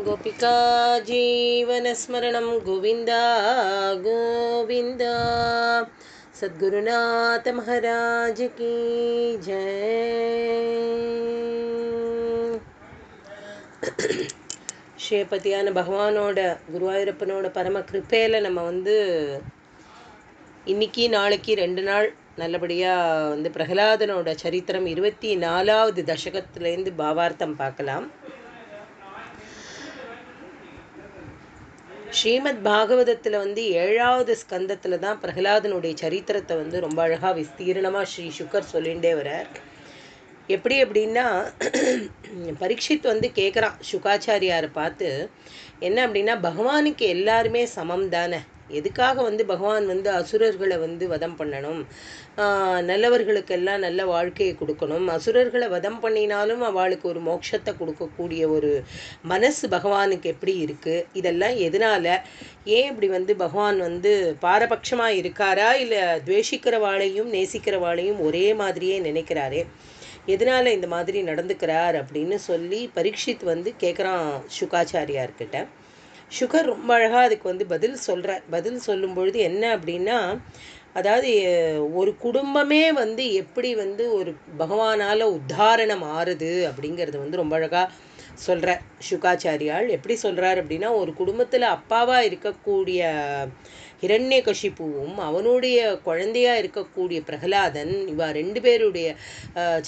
गोपिका जीवनस्मरणं गोविन्दा गोविन्दा। सद्गुरुनाथ महाराज की जय। ஸ்ரீபதியான பகவானோட குருவாயூரப்பனோட பரம கிருப்பையில் நம்ம இன்னைக்கு நாளைக்கு 2 நாள் நல்லபடியாக பிரகலாதனோட சரித்திரம் 24வது தசகத்துலேருந்து பாவார்த்தம் பார்க்கலாம். ஸ்ரீமத் பாகவதத்தில் 7வது ஸ்கந்தத்தில் தான் பிரகலாதனுடைய சரித்திரத்தை ரொம்ப அழகாக விஸ்தீர்ணமாக ஸ்ரீ சுக்கர் சொல்லிகிட்டே வரார். எப்படி அப்படின்னா பரீட்சித் கேட்குறான் சுகாச்சாரியாரை பார்த்து, என்ன அப்படின்னா பகவானுக்கு எல்லாருமே சமம் தானே, எதுக்காக பகவான் அசுரர்களை வதம் பண்ணணும், நல்லவர்களுக்கெல்லாம் நல்ல வாழ்க்கையை கொடுக்கணும், அசுரர்களை வதம் பண்ணினாலும் அவளுக்கு ஒரு மோட்சத்தை கொடுக்கக்கூடிய ஒரு மனசு பகவானுக்கு எப்படி இருக்குது, இதெல்லாம் எதனால், ஏன் இப்படி பகவான் பாரபட்சமாக இருக்காரா இல்லை துவேஷிக்கிறவாளையும் நேசிக்கிறவாளையும் ஒரே மாதிரியே நினைக்கிறாரே, எதனால் இந்த மாதிரி நடந்துக்கிறார் அப்படின்னு சொல்லி பரீட்சித் கேட்குறான் சுகாச்சாரியார்கிட்ட. சுகர் ரொம்ப அழகாக அதுக்கு பதில் சொல்கிறார். பதில் சொல்லும் பொழுது என்ன அப்படின்னா, அதாவது ஒரு குடும்பமே எப்படி ஒரு பகவானால் உத்தாரணம் ஆறுது அப்படிங்கிறது ரொம்ப அழகாக சொல்கிறார் சுகாச்சாரியால். எப்படி சொல்கிறார் அப்படின்னா, ஒரு குடும்பத்தில் அப்பாவாக இருக்கக்கூடிய ஹிரண்யகசிப்புவும் அவனுடைய குழந்தையாக இருக்கக்கூடிய பிரகலாதன், இவா 2 பேருடைய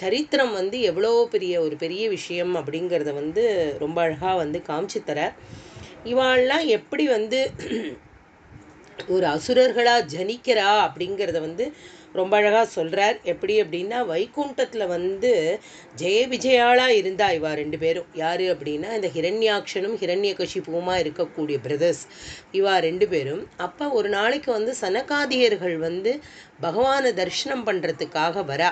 சரித்திரம் எவ்வளோ பெரிய விஷயம் அப்படிங்கிறத ரொம்ப அழகாக காமிச்சு தரார். இவாள்லாம் எப்படி ஒரு அசுரர்களாக ஜனிக்கிறா அப்படிங்கிறத ரொம்ப அழகாக சொல்கிறார். எப்படி அப்படின்னா, வைகுண்டத்தில் ஜெய விஜயாளாக இருந்தா இவா 2 பேரும். யார் அப்படின்னா, இந்த ஹிரண்யாக்ஷனும் ஹிரண்யகசிப்புவுமாக இருக்கக்கூடிய பிரதர்ஸ் இவா 2 பேரும். அப்போ ஒரு நாளைக்கு சனகாதியர்கள் பகவானை தரிசனம் பண்ணுறதுக்காக வரா.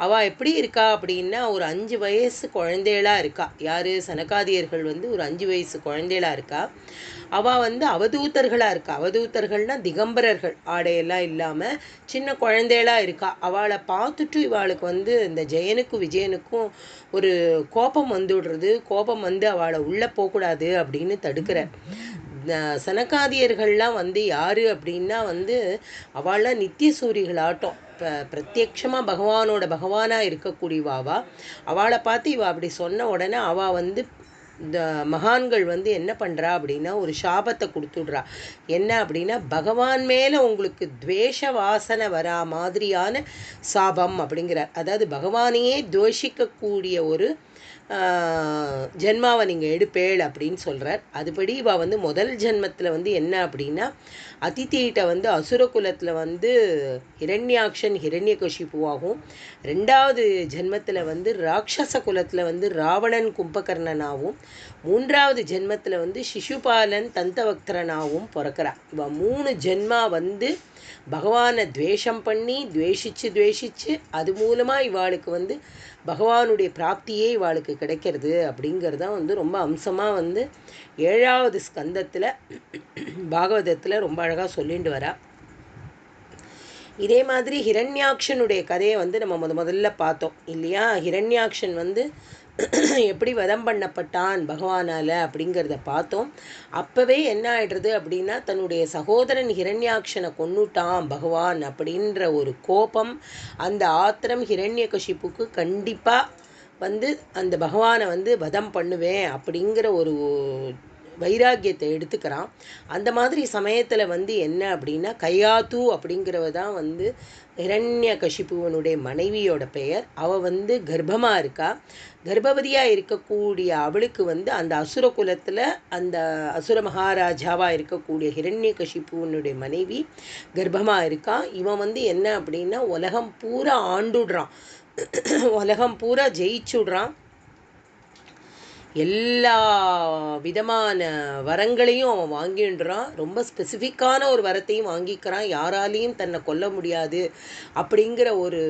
அவள் எப்படி இருக்கா அப்படின்னா, ஒரு 5 வயசு குழந்தைகளாக இருக்கா. யார் சனகாதியர்கள் ஒரு 5 வயசு குழந்தைகளாக இருக்கா. அவள் அவதூத்தர்களாக இருக்கா. அவதூத்தர்கள்னால் திகம்பரர்கள், ஆடையெல்லாம் இல்லாமல் சின்ன குழந்தைகளாக இருக்கா. அவளை பார்த்துட்டு இவாளுக்கு இந்த ஜெயனுக்கும் விஜயனுக்கும் ஒரு கோபம் விடுறது. கோபம் அவளை உள்ளே போகக்கூடாது அப்படின்னு தடுக்கிற. சனகாதியர்கள்லாம் யார் அப்படின்னா அவளாம் நித்திய சூரிகளாட்டம் பிரத்யட்சமாக பகவானாக இருக்கக்கூடியவாவா. அவளை பார்த்து இவள் அப்படி சொன்ன உடனே அவள் இந்த மகான்கள் என்ன பண்ணுறா அப்படின்னா, ஒரு சாபத்தை கொடுத்துடுறா. என்ன அப்படின்னா, பகவான் மேலே உங்களுக்கு துவேஷ வாசனை வரா மாதிரியான சாபம் அப்படிங்கிறார். அதாவது பகவானையே துவேஷிக்கக்கூடிய ஒரு ஜென்மாவை நீங்கள் எடுப்பேள் அப்படின்னு சொல்கிறார். அதுபடி இவள் முதல் ஜென்மத்தில் என்ன அப்படின்னா, அதிதியிட்ட அசுரகுலத்தில் ஹிரண்யாக்ஷன் ஹிரண்யகசிப்புவாகவும், 2வது ஜென்மத்தில் ராட்சச குலத்தில் ராவணன் கும்பகர்ணனாகவும், 3வது ஜென்மத்தில் சிசுபாலன் தந்தவக்திரனாகவும் பிறக்கிறார். இவள் 3 ஜென்மா பகவானை துவேஷம் பண்ணி துவேஷிச்சு அது மூலமாக இவாளுக்கு பகவானுடைய பிராப்தியே இவாளுக்கு கிடைக்கிறது அப்படிங்கிறதான் ரொம்ப அம்சமாக 7வது ஸ்கந்தத்தில் பாகவதத்தில் ரொம்ப அழகாக சொல்லிட்டு வரா. இதே மாதிரி ஹிரண்யாக்ஷனுடைய கதையை நம்ம முதல்ல பார்த்தோம் இல்லையா. ஹிரண்யாக்ஷன் எப்படி வதம் பண்ணப்பட்டான் பகவானால் அப்படிங்கிறத பார்த்தோம். அப்போவே என்ன ஆகிடுறது அப்படின்னா, தன்னுடைய சகோதரன் ஹிரண்யாக்ஷனை கொன்னுட்டான் பகவான் அப்படின்ற ஒரு கோபம், அந்த ஆத்திரம் ஹிரண்யகசிப்புக்கு கண்டிப்பாக அந்த பகவானை வதம் பண்ணுவேன் அப்படிங்கிற ஒரு வைராக்கியத்தை எடுத்துக்கிறான். அந்த மாதிரி சமயத்தில் என்ன அப்படின்னா, கையாத்து அப்படிங்கிறவ தான் ஹிரண்யகசிப்புவனுடைய மனைவியோட பெயர். அவள் கர்ப்பமாக இருக்கா. கர்ப்பவதியாக இருக்கக்கூடிய அவளுக்கு அந்த அசுர குலத்தில் அந்த அசுர மகாராஜாவாக இருக்கக்கூடிய ஹிரண்யகசிப்புவனுடைய மனைவி கர்ப்பமாக இருக்கா. இவன் என்ன அப்படின்னா, உலகம் பூரா ஆண்டுடுறான், உலகம் பூரா ஜெயிச்சுடுறான், எல்லா விதமான வரங்களையும் அவன் வாங்கின்றான். ரொம்ப ஸ்பெசிஃபிக்கான ஒரு வரத்தையும் வாங்கிக்கிறான். யாராலையும் தன்னை கொல்ல முடியாது அப்படிங்கிற ஒரு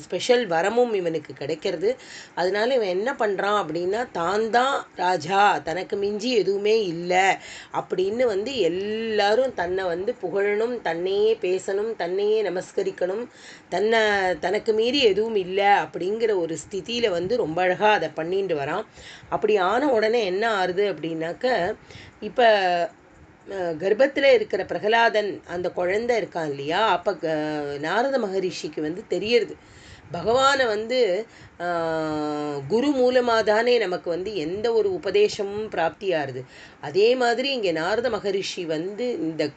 ஸ்பெஷல் வரமும் இவனுக்கு கிடைக்கிறது. அதனால இவன் என்ன பண்ணுறான் அப்படின்னா, தான் தான் ராஜா, தனக்கு மிஞ்சி எதுவுமே இல்லை அப்படின்னு எல்லாரும் தன்னை புகழணும், தன்னையே பேசணும், தன்னையே நமஸ்கரிக்கணும், தனக்கு மீறி எதுவும் இல்லை அப்படிங்கிற ஒரு ஸ்திதியில் ரொம்ப அழகாக அதை பண்ணிட்டு வரான். அப்படி ஆன உடனே என்ன ஆறுது அப்படின்னாக்க இப்போ கர்ப்பத்தில் இருக்கிற பிரகலாதன் அந்த குழந்தை இருக்கான் இல்லையா, அப்போ நாரத மகரிஷிக்கு வந்து தெரியறது பகவானை வந்து குரு மூலமாக தானே நமக்கு வந்து எந்த ஒரு உபதேசமும் பிராப்தியாகுது. அதே மாதிரி இங்கே நாரத மகரிஷி வந்து இந்த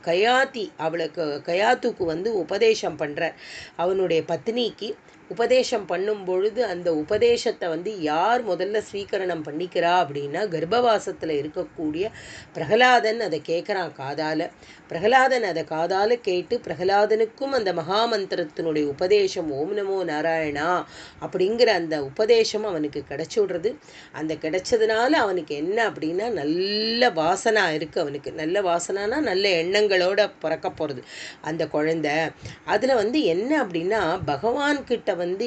அவளுக்கு கயாத்துக்கு வந்து உபதேசம் பண்ணுறார். அவனுடைய பத்னிக்கு உபதேசம் பண்ணும் பொழுது அந்த உபதேசத்தை வந்து யார் முதல்ல ஸ்வீகரணம் பண்ணிக்கிறா அப்படின்னா கர்ப்பவாசத்தில் இருக்கக்கூடிய பிரகலாதன் அதை கேட்குறான் காதால். பிரகலாதன் அதை காதால் கேட்டு பிரகலாதனுக்கும் அந்த மகாமந்திரத்தினுடைய உபதேசம் ஓம் நமோ நாராயணா அப்படிங்கிற அந்த உபதேசம் அவனுக்கு கிடைச்சி விடுறது. அந்த கிடைச்சதுனால அவனுக்கு என்ன அப்படின்னா நல்ல வாசனா இருக்குது. அவனுக்கு நல்ல வாசனானா நல்ல எண்ணங்களோட பிறக்க போகிறது அந்த குழந்தை. அதில் வந்து என்ன அப்படின்னா பகவான்கிட்ட வந்து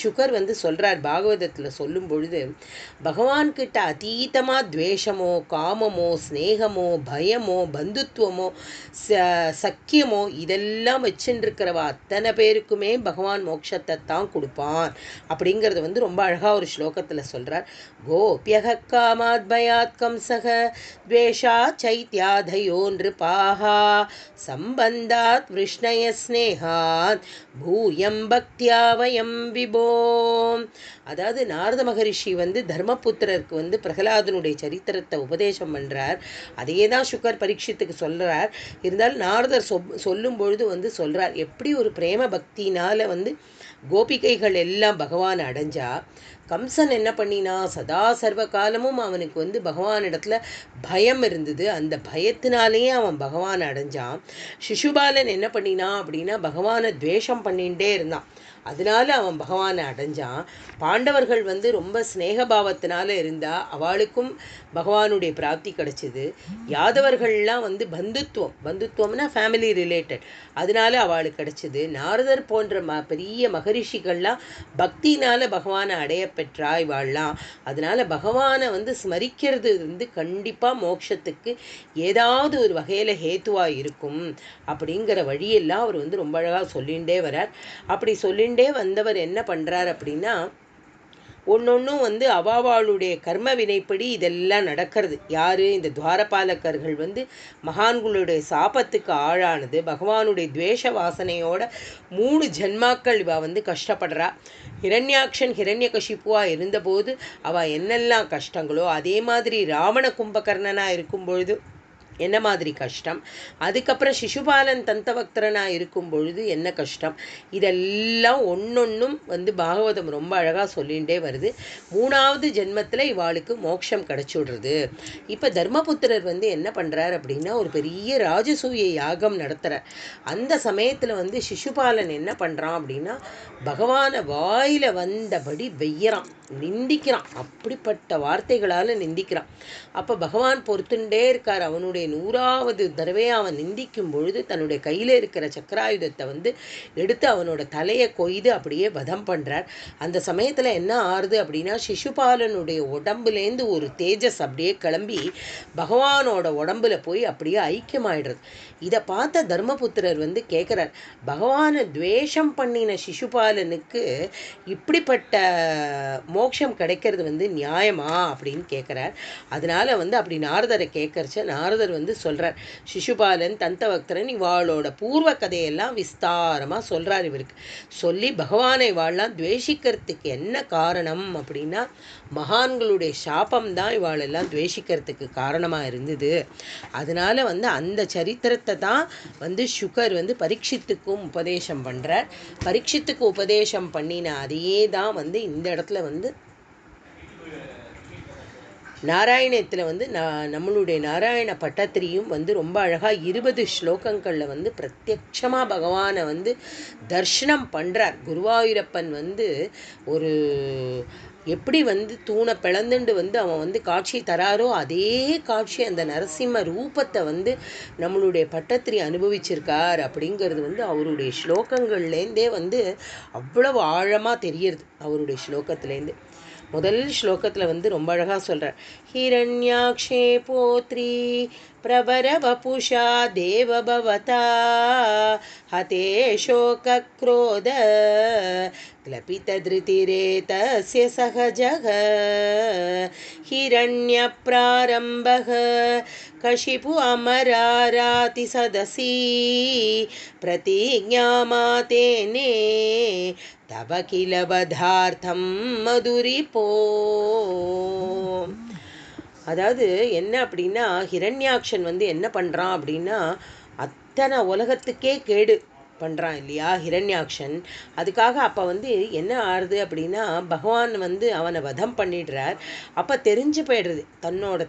சுகர் வந்து சொல்கிறார் பாகவதத்தில் சொல்லும் பொழுது, பகவான்கிட்ட அதீதமாக துவேஷமோ காமமோ ஸ்நேகமோ பயமோ பந்துத்துவமோ சக்கியமோ இதெல்லாம் வச்சுருக்கிறவ அத்தனை பேருக்குமே பகவான் மோட்சத்தை தான் கொடுப்பான் அப்படிங்கிறது வந்து ரொம்ப அழகாக ஒரு ஸ்லோகத்தில் சொல்கிறார். கோபியக காமாத் பயாத் கம்சக துவேஷா சைத்யாதயோ நிருபாஹா சம்பந்தாத் விஷ்ணய ஸ்நேகாத் பூயம் பக்தியா வயம் விபோம். அதாவது நாரத மகரிஷி வந்து தர்மபுத்திரருக்கு வந்து பிரகலாதனுடைய சரித்திரத்தை உபதேசம் பண்ணுறார். அதையே தான் சுகர் பரீட்சித்துக்கு சொல்கிறார். இருந்தாலும் நாரதர் சொல்லும் பொழுது வந்து சொல்கிறார் எப்படி ஒரு பிரேம பக்தினால் வந்து கோபிகைகள் எல்லாம் பகவான் அடைஞ்சா, கம்சன் என்ன பண்ணினா சதா சர்வ காலமும் அவனுக்கு வந்து பகவானிடத்துல பயம் இருந்தது. அந்த பயத்தினாலேயே அவன் பகவான் அடைஞ்சான். சிசுபாலன் என்ன பண்ணினா அப்படின்னா பகவானை துவேஷம் பண்ணிகிட்டே இருந்தான். அதனால அவன் பகவானை அடைஞ்சான். பாண்டவர்கள் வந்து ரொம்ப ஸ்நேகபாவத்தினால இருந்தா அவளுக்கும் பகவானுடைய பிராப்தி கிடைச்சிது. யாதவர்கள்லாம் வந்து பந்துத்துவம்னா ஃபேமிலி ரிலேட்டட், அதனால அவளுக்கு கிடைச்சிது. நாரதர் போன்ற பெரிய மகரிஷிகள்லாம் பக்தினால பகவானை அடைய பெற்றா இவாள்லாம். அதனால பகவானை வந்து ஸ்மரிக்கிறது வந்து கண்டிப்பாக மோட்சத்துக்கு ஏதாவது ஒரு வகையில் ஹேத்துவாக இருக்கும் அப்படிங்கிற வழியெல்லாம் அவர் வந்து ரொம்ப அழகாக சொல்லிகிட்டே வரார். அப்படி சொல்லிகிட்டே வந்தவர் என்ன பண்ணுறார் அப்படின்னா ஒன்னொன்றும் வந்து அவாவாளுடைய கர்ம வினைப்படி இதெல்லாம் நடக்கிறது. யார் இந்த துவாரபாலகர்கள் வந்து மகான்களுடைய சாபத்துக்கு ஆளானது பகவானுடைய துவேஷ வாசனையோட 3 ஜென்மாக்கள் இவ வந்து கஷ்டப்படுறா. ஹிரண்யாக்ஷன் ஹிரண்யகசிப்புவா இருந்தபோது அவள் என்னெல்லாம் கஷ்டங்களோ அதே மாதிரி ராவண கும்பகர்ணனாக இருக்கும் பொழுது என்ன மாதிரி கஷ்டம், அதுக்கப்புறம் சிசுபாலன் தந்தபக்தரனாக இருக்கும் பொழுது என்ன கஷ்டம், இதெல்லாம் ஒன்னொன்றும் வந்து பாகவதம் ரொம்ப அழகாக சொல்லிகிட்டே வருது. 3வது ஜென்மத்தில் இவாளுக்கு மோட்சம் கிடச்சிடுறது. இப்போ தர்மபுத்திரர் வந்து என்ன பண்ணுறார் அப்படின்னா ஒரு பெரிய ராஜசூய யாகம் நடத்துகிறார். அந்த சமயத்தில் வந்து சிசுபாலன் என்ன பண்ணுறான் அப்படின்னா பகவானை வாயில் வந்தபடி வெய்யறான், நிந்திக்கிறான், அப்படிப்பட்ட வார்த்தைகளால் நிந்திக்கிறான். அப்போ பகவான் பொறுத்துட்டே இருக்கார். அவனுடைய 100வது தடவை அவன் நிந்திக்கும் பொழுது தன்னுடைய கையில் இருக்கிற சக்கராயுதத்தை வந்து எடுத்து அவனோட தலையை கொய்து அப்படியே வதம் பண்ணுறார். அந்த சமயத்தில் என்ன ஆறுது அப்படின்னா சிசுபாலனுடைய உடம்புலேருந்து ஒரு தேஜஸ் அப்படியே கிளம்பி பகவானோட உடம்புல போய் அப்படியே ஐக்கியமாயிடுறது. இதை பார்த்த தர்மபுத்திரர் வந்து கேட்குறார், பகவானை துவேஷம் பண்ணின சிசுபாலனுக்கு இப்படிப்பட்ட மோட்சம் கிடைக்கிறது வந்து நியாயமா அப்படின்னு கேட்குறார். அதனால வந்து அப்படி நாரதரை கேட்கறச்ச நாரதர் வந்து சொல்கிறார், சிசுபாலன் தந்தபக்தரன் இவாளோட பூர்வ கதையெல்லாம் விஸ்தாரமாக சொல்கிறார். இவருக்கு சொல்லி பகவானை இவாளெல்லாம் துவேஷிக்கிறதுக்கு என்ன காரணம் அப்படின்னா மகான்களுடைய சாபம் தான் இவாளெல்லாம் துவேஷிக்கிறதுக்கு காரணமாக இருந்தது. அதனால வந்து அந்த சரித்திரத்தை தான் வந்து சுகர் வந்து பரீட்சித்துக்கும் உபதேசம் பண்ணுறார். பரீட்சித்துக்கு உபதேசம் பண்ணின அதையே தான் வந்து இந்த இடத்துல வந்து நாராயணத்தில் வந்து நம்மளுடைய நாராயண பட்டத்திரியும் வந்து ரொம்ப அழகாக 20 ஸ்லோகங்களில் வந்து பிரத்யட்சமாக பகவானை வந்து தர்ஷனம் பண்ணுறார். குருவாயூரப்பன் வந்து ஒரு எப்படி வந்து தூணை பிளந்துண்டு வந்து அவன் வந்து காட்சி தராரோ அதே காட்சி அந்த நரசிம்ம ரூபத்தை வந்து நம்மளுடைய பட்டத்திரி அனுபவிச்சிருக்கார் அப்படிங்கிறது வந்து அவருடைய ஸ்லோகங்கள்லேருந்தே வந்து அவ்வளவு ஆழமாக தெரியுது. அவருடைய ஸ்லோகத்துலேருந்து முதல் ஸ்லோகத்தில் வந்து ரொம்ப அழகாக சொல்கிறார், हिरण्याक्षे पोत्री प्रवरवपुषा देवभवता हते शोकक्रोध क्लपितधृतिरेतस्य सहजः हिरण्यप्रारम्भः कशिपु अमरारातिसदसि प्रतिज्ञामातेने तव किल वधार्थं मधुरिपो. அதாவது என்ன அப்படின்னா, ஹிரண்யாக்ஷன் வந்து என்ன பண்ணுறான் அப்படின்னா, அத்தனை உலகத்துக்கே கேடு பண்ணுறான் இல்லையா ஹிரண்யாக்ஷன். அதுக்காக அப்போ வந்து என்ன ஆறுது அப்படின்னா, பகவான் வந்து அவனை வதம் பண்ணிடுறார். அப்போ தெரிஞ்சு போயிடுறது தன்னோட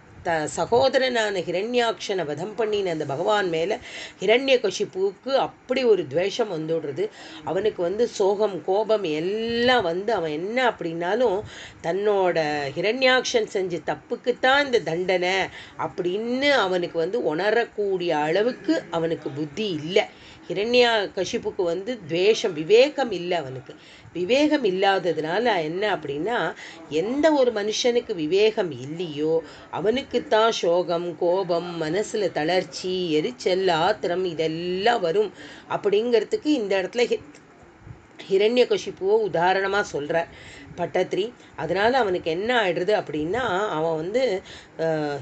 சகோதரனான ஹிரண்யாக்ஷனை வதம் பண்ணின அந்த பகவான் மேலே ஹிரண்யகசிப்புவுக்கு அப்படி ஒரு துவேஷம் வந்துடுறது. அவனுக்கு வந்து சோகம் கோபம் எல்லாம் வந்து அவன் என்ன அப்படின்னாலும் தன்னோட ஹிரண்யாக்ஷன் செஞ்ச தப்புக்குத்தான் இந்த தண்டனை அப்படின்னு அவனுக்கு வந்து உணரக்கூடிய அளவுக்கு அவனுக்கு புத்தி இல்லை. ஹிரண்யகசிப்புக்கு வந்து துவேஷம் விவேகம் இல்லை. அவனுக்கு விவேகம் இல்லாததுனால என்ன அப்படின்னா, எந்த ஒரு மனுஷனுக்கு விவேகம் இல்லையோ அவனுக்குத்தான் சோகம் கோபம் மனசில் தளர்ச்சி எரிச்சல் ஆத்திரம் இதெல்லாம் வரும் அப்படிங்கிறதுக்கு இந்த இடத்துல ஹிரண்யகசிப்புவை உதாரணமாக சொல்கிறார் பட்டத்ரி. அதனால் அவனுக்கு என்ன ஆயிடுறது அப்படின்னா, அவன் வந்து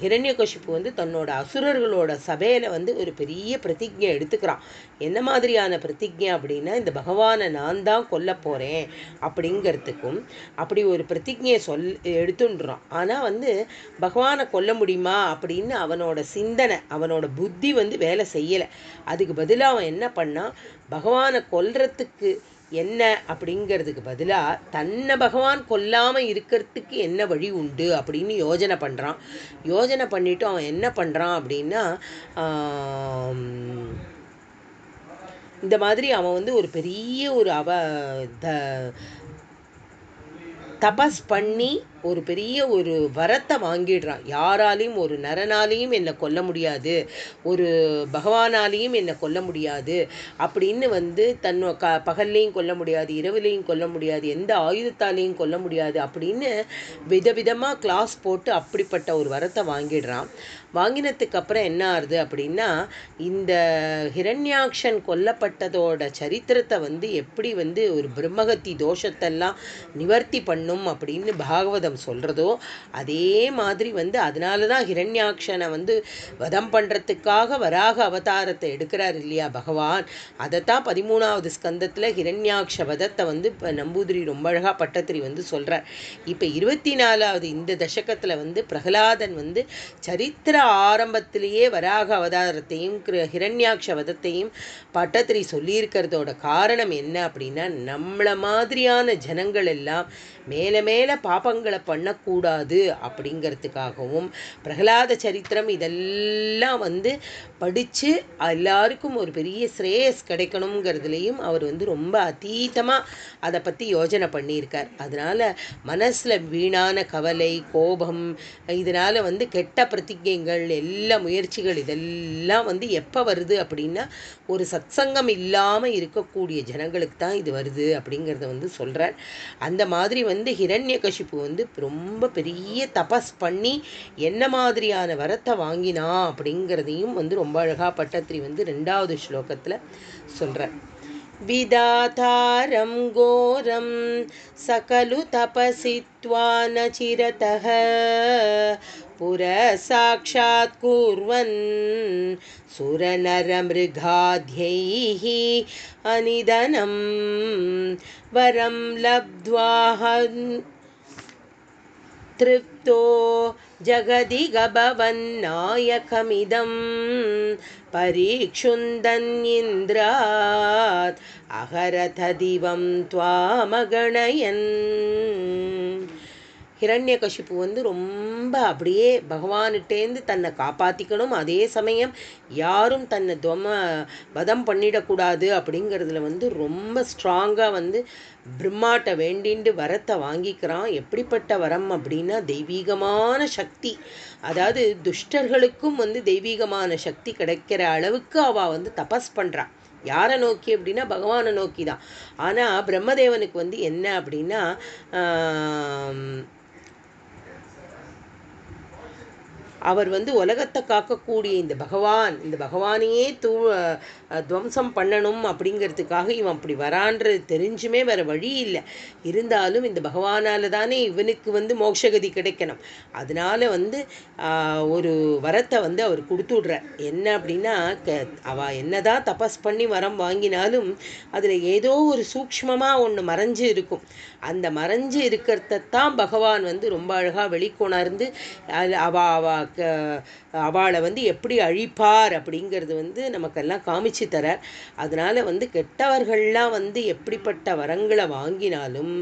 ஹிரண்யகசிப்பு வந்து தன்னோட அசுரர்களோட சபையில் வந்து ஒரு பெரிய பிரதிஜை எடுத்துக்கிறான். என்ன மாதிரியான பிரதிஜை அப்படின்னா, இந்த பகவானை நான் தான் கொல்ல போகிறேன் அப்படிங்கிறதுக்கும் அப்படி ஒரு பிரதிஜையை எடுத்துன்றான். ஆனால் வந்து பகவானை கொல்ல முடியுமா அப்படின்னு அவனோட சிந்தனை அவனோட புத்தி வந்து வேலை செய்யலை. அதுக்கு பதிலாக அவன் என்ன பண்ணான், பகவானை கொல்றதுக்கு என்ன அப்படிங்கிறதுக்கு பதிலாக தன்னை பகவான் கொல்லாமல் இருக்கிறதுக்கு என்ன வழி உண்டு அப்படின்னு யோஜனை பண்ணுறான். யோஜனை பண்ணிவிட்டு அவன் என்ன பண்ணுறான் அப்படின்னா, இந்த மாதிரி அவன் வந்து ஒரு பெரிய ஒரு தபஸ் பண்ணி ஒரு பெரிய ஒரு வரத்தை வாங்கிடுறான். யாராலையும் ஒரு நரனாலையும் என்னை கொல்ல முடியாது, ஒரு பகவானாலையும் என்னை கொல்ல முடியாது அப்படின்னு வந்து பகல்லையும் கொல்ல முடியாது, இரவுலையும் கொல்ல முடியாது, எந்த ஆயுதத்தாலையும் கொல்ல முடியாது அப்படின்னு விதவிதமாக கிளாஸ் போட்டு அப்படிப்பட்ட ஒரு வரத்தை வாங்கிடுறான். வாங்கினதுக்கு அப்புறம் என்ன ஆகுது அப்படின்னா, இந்த ஹிரண்யாக்ஷன் கொல்லப்பட்டதோட சரித்திரத்தை வந்து எப்படி வந்து ஒரு பிரம்மகத்தி தோஷத்தெல்லாம் நிவர்த்தி பண்ணும் அப்படின்னு பாகவதம் சொல்கிறதோ அதே மாதிரி வந்து அதனால தான் ஹிரண்யாக்ஷனை வந்து வதம் பண்ணுறதுக்காக வராக அவதாரத்தை எடுக்கிறார் இல்லையா பகவான். அதைத்தான் 13வது ஸ்கந்தத்தில் ஹிரண்யாக்ஷ வதத்தை வந்து இப்போ நம்பூதிரி ரொம்ப அழகாக பட்டத்திரி வந்து சொல்கிறார். இப்போ 24வது இந்த தசகத்தில் வந்து பிரகலாதன் வந்து சரித்திர ஆரம்பத்திலேயே வராக அவதாரத்தையும் ஹிரண்யாக்ஷ வதத்தையும் பட்டத்திரி சொல்லியிருக்கிறதோட காரணம் என்ன அப்படின்னா, நம்மளை மாதிரியான ஜனங்கள் எல்லாம் மேலே மேலே பாபங்களை பண்ணக்கூடாது அப்படிங்கிறதுக்காகவும் பிரகலாத சரித்திரம் இதெல்லாம் வந்து படித்து எல்லாருக்கும் ஒரு பெரிய ஸ்ரேயஸ் கிடைக்கணுங்கிறதுலையும் அவர் வந்து ரொம்ப அதீதமாக அதை பற்றி யோஜனை பண்ணியிருக்கார். அதனால் மனசில் வீணான கவலை கோபம் இதனால் வந்து கெட்ட பிரதிஜைகள் எல்லா முயற்சிகள் இதெல்லாம் வந்து எப்போ வருது அப்படின்னா, ஒரு சத்சங்கம் இல்லாமல் இருக்கக்கூடிய ஜனங்களுக்கு தான் இது வருது அப்படிங்கிறத வந்து சொல்கிறார். அந்த மாதிரி வந்து ஹிரண்யகசிப்பு வந்து ரொம்ப பெரிய தபஸ் பண்ணி என்ன மாதிரியான வரத்தை வாங்கினா அப்படிங்கிறதையும் வந்து ரொம்ப அழகா பட்டத்திரி வந்து 2வது ஸ்லோகத்தில் சொல்கிறார். விதாதாரம் கோரம் சகலு தபசித்வா நசிரதஹ புர சாக்ஷாத் குர்வன் சுரநரமிருகாத்யைஹி அனிதனம் வரம் லப்த்வாஹன் திருப்தோ ஜகதிகபவன்னாயகமிதம் பரீக்ஷுந்தன்யிந்திராத் அகரததிவம் துவாமகணயன். ஹிரண்யகசிப்பு வந்து ரொம்ப அப்படியே பகவான்கிட்டேருந்து தன்னை காப்பாற்றிக்கணும், அதே சமயம் யாரும் தன்னை வதம் பண்ணிடக்கூடாது அப்படிங்கிறதுல வந்து ரொம்ப ஸ்ட்ராங்காக வந்து பிரம்மாட்ட வேண்டிண்டு வரத்தை வாங்கிக்கிறான். எப்படிப்பட்ட வரம் அப்படின்னா தெய்வீகமான சக்தி. அதாவது துஷ்டர்களுக்கும் வந்து தெய்வீகமான சக்தி கிடைக்கிற அளவுக்கு அவள் வந்து தபஸ் பண்ணுறான். யாரை நோக்கி அப்படின்னா பகவானை நோக்கி தான். ஆனால் பிரம்மதேவனுக்கு வந்து என்ன அப்படின்னா அவர் வந்து உலகத்தை காக்கக்கூடிய இந்த பகவானையே துவம்சம் பண்ணணும் அப்படிங்கிறதுக்காக இவன் அப்படி வரான்றது தெரிஞ்சுமே வேற வழி இல்லை. இருந்தாலும் இந்த பகவானால தானே இவனுக்கு வந்து மோட்சகதி கிடைக்கணும். அதனால வந்து ஒரு வரத்தை வந்து அவர் கொடுத்து விடுறார். என்ன அப்படின்னா அவ என்னதான் தபஸ் பண்ணி வரம் வாங்கினாலும் அதில் ஏதோ ஒரு சூக்ஷ்மமாக ஒன்று மறைஞ்சு இருக்கும். அந்த மறைஞ்சு இருக்கிறதான் பகவான் வந்து ரொம்ப அழகாக வெளிக்கொணர்ந்து அவளை வந்து எப்படி அழிப்பார் அப்படிங்கிறது வந்து நமக்கெல்லாம் காமிச்சு தரார். அதனால வந்து கெட்டவர்கள்லாம் வந்து எப்படிப்பட்ட வரங்களை வாங்கினாலும்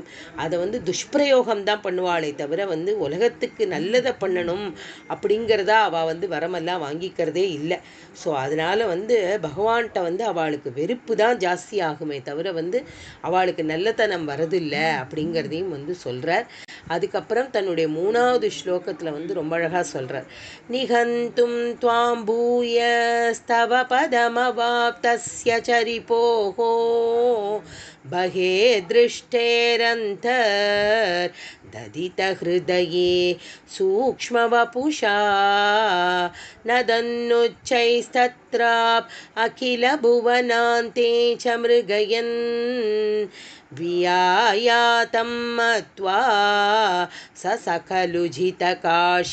அதை வந்து துஷ்பிரயோகம்தான் பண்ணுவாளே தவிர வந்து உலகத்துக்கு நல்லதை பண்ணணும் அப்படிங்கிறதா அவள் வந்து வரமெல்லாம் வாங்கிக்கிறதே இல்லை. ஸோ அதனால வந்து பகவான்கிட்ட வந்து அவளுக்கு வெறுப்பு தான் ஜாஸ்தி ஆகுமே தவிர வந்து அவளுக்கு நல்லத்தனம் வரதில்லை அப்படிங்கிறதையும் வந்து சொல்கிறார். அதுக்கப்புறம் தன்னுடைய 3வது ஸ்லோகத்தில் வந்து ரொம்ப அழகாக சொல்கிறார். நிகந்தும் துவாம் பூய ஸ்தவ பதமவாப்தஸ்ய சரிபோஹோ பகே திருஷ்டேரந்தர் ददित हृदये सूक्ष्मवपुषा नदन्नुच्चैस्तत्राप् अखिलभुवनान्ते च मृगयन् वियायातं मत्वा स सकलु जितकाशीनिववृते.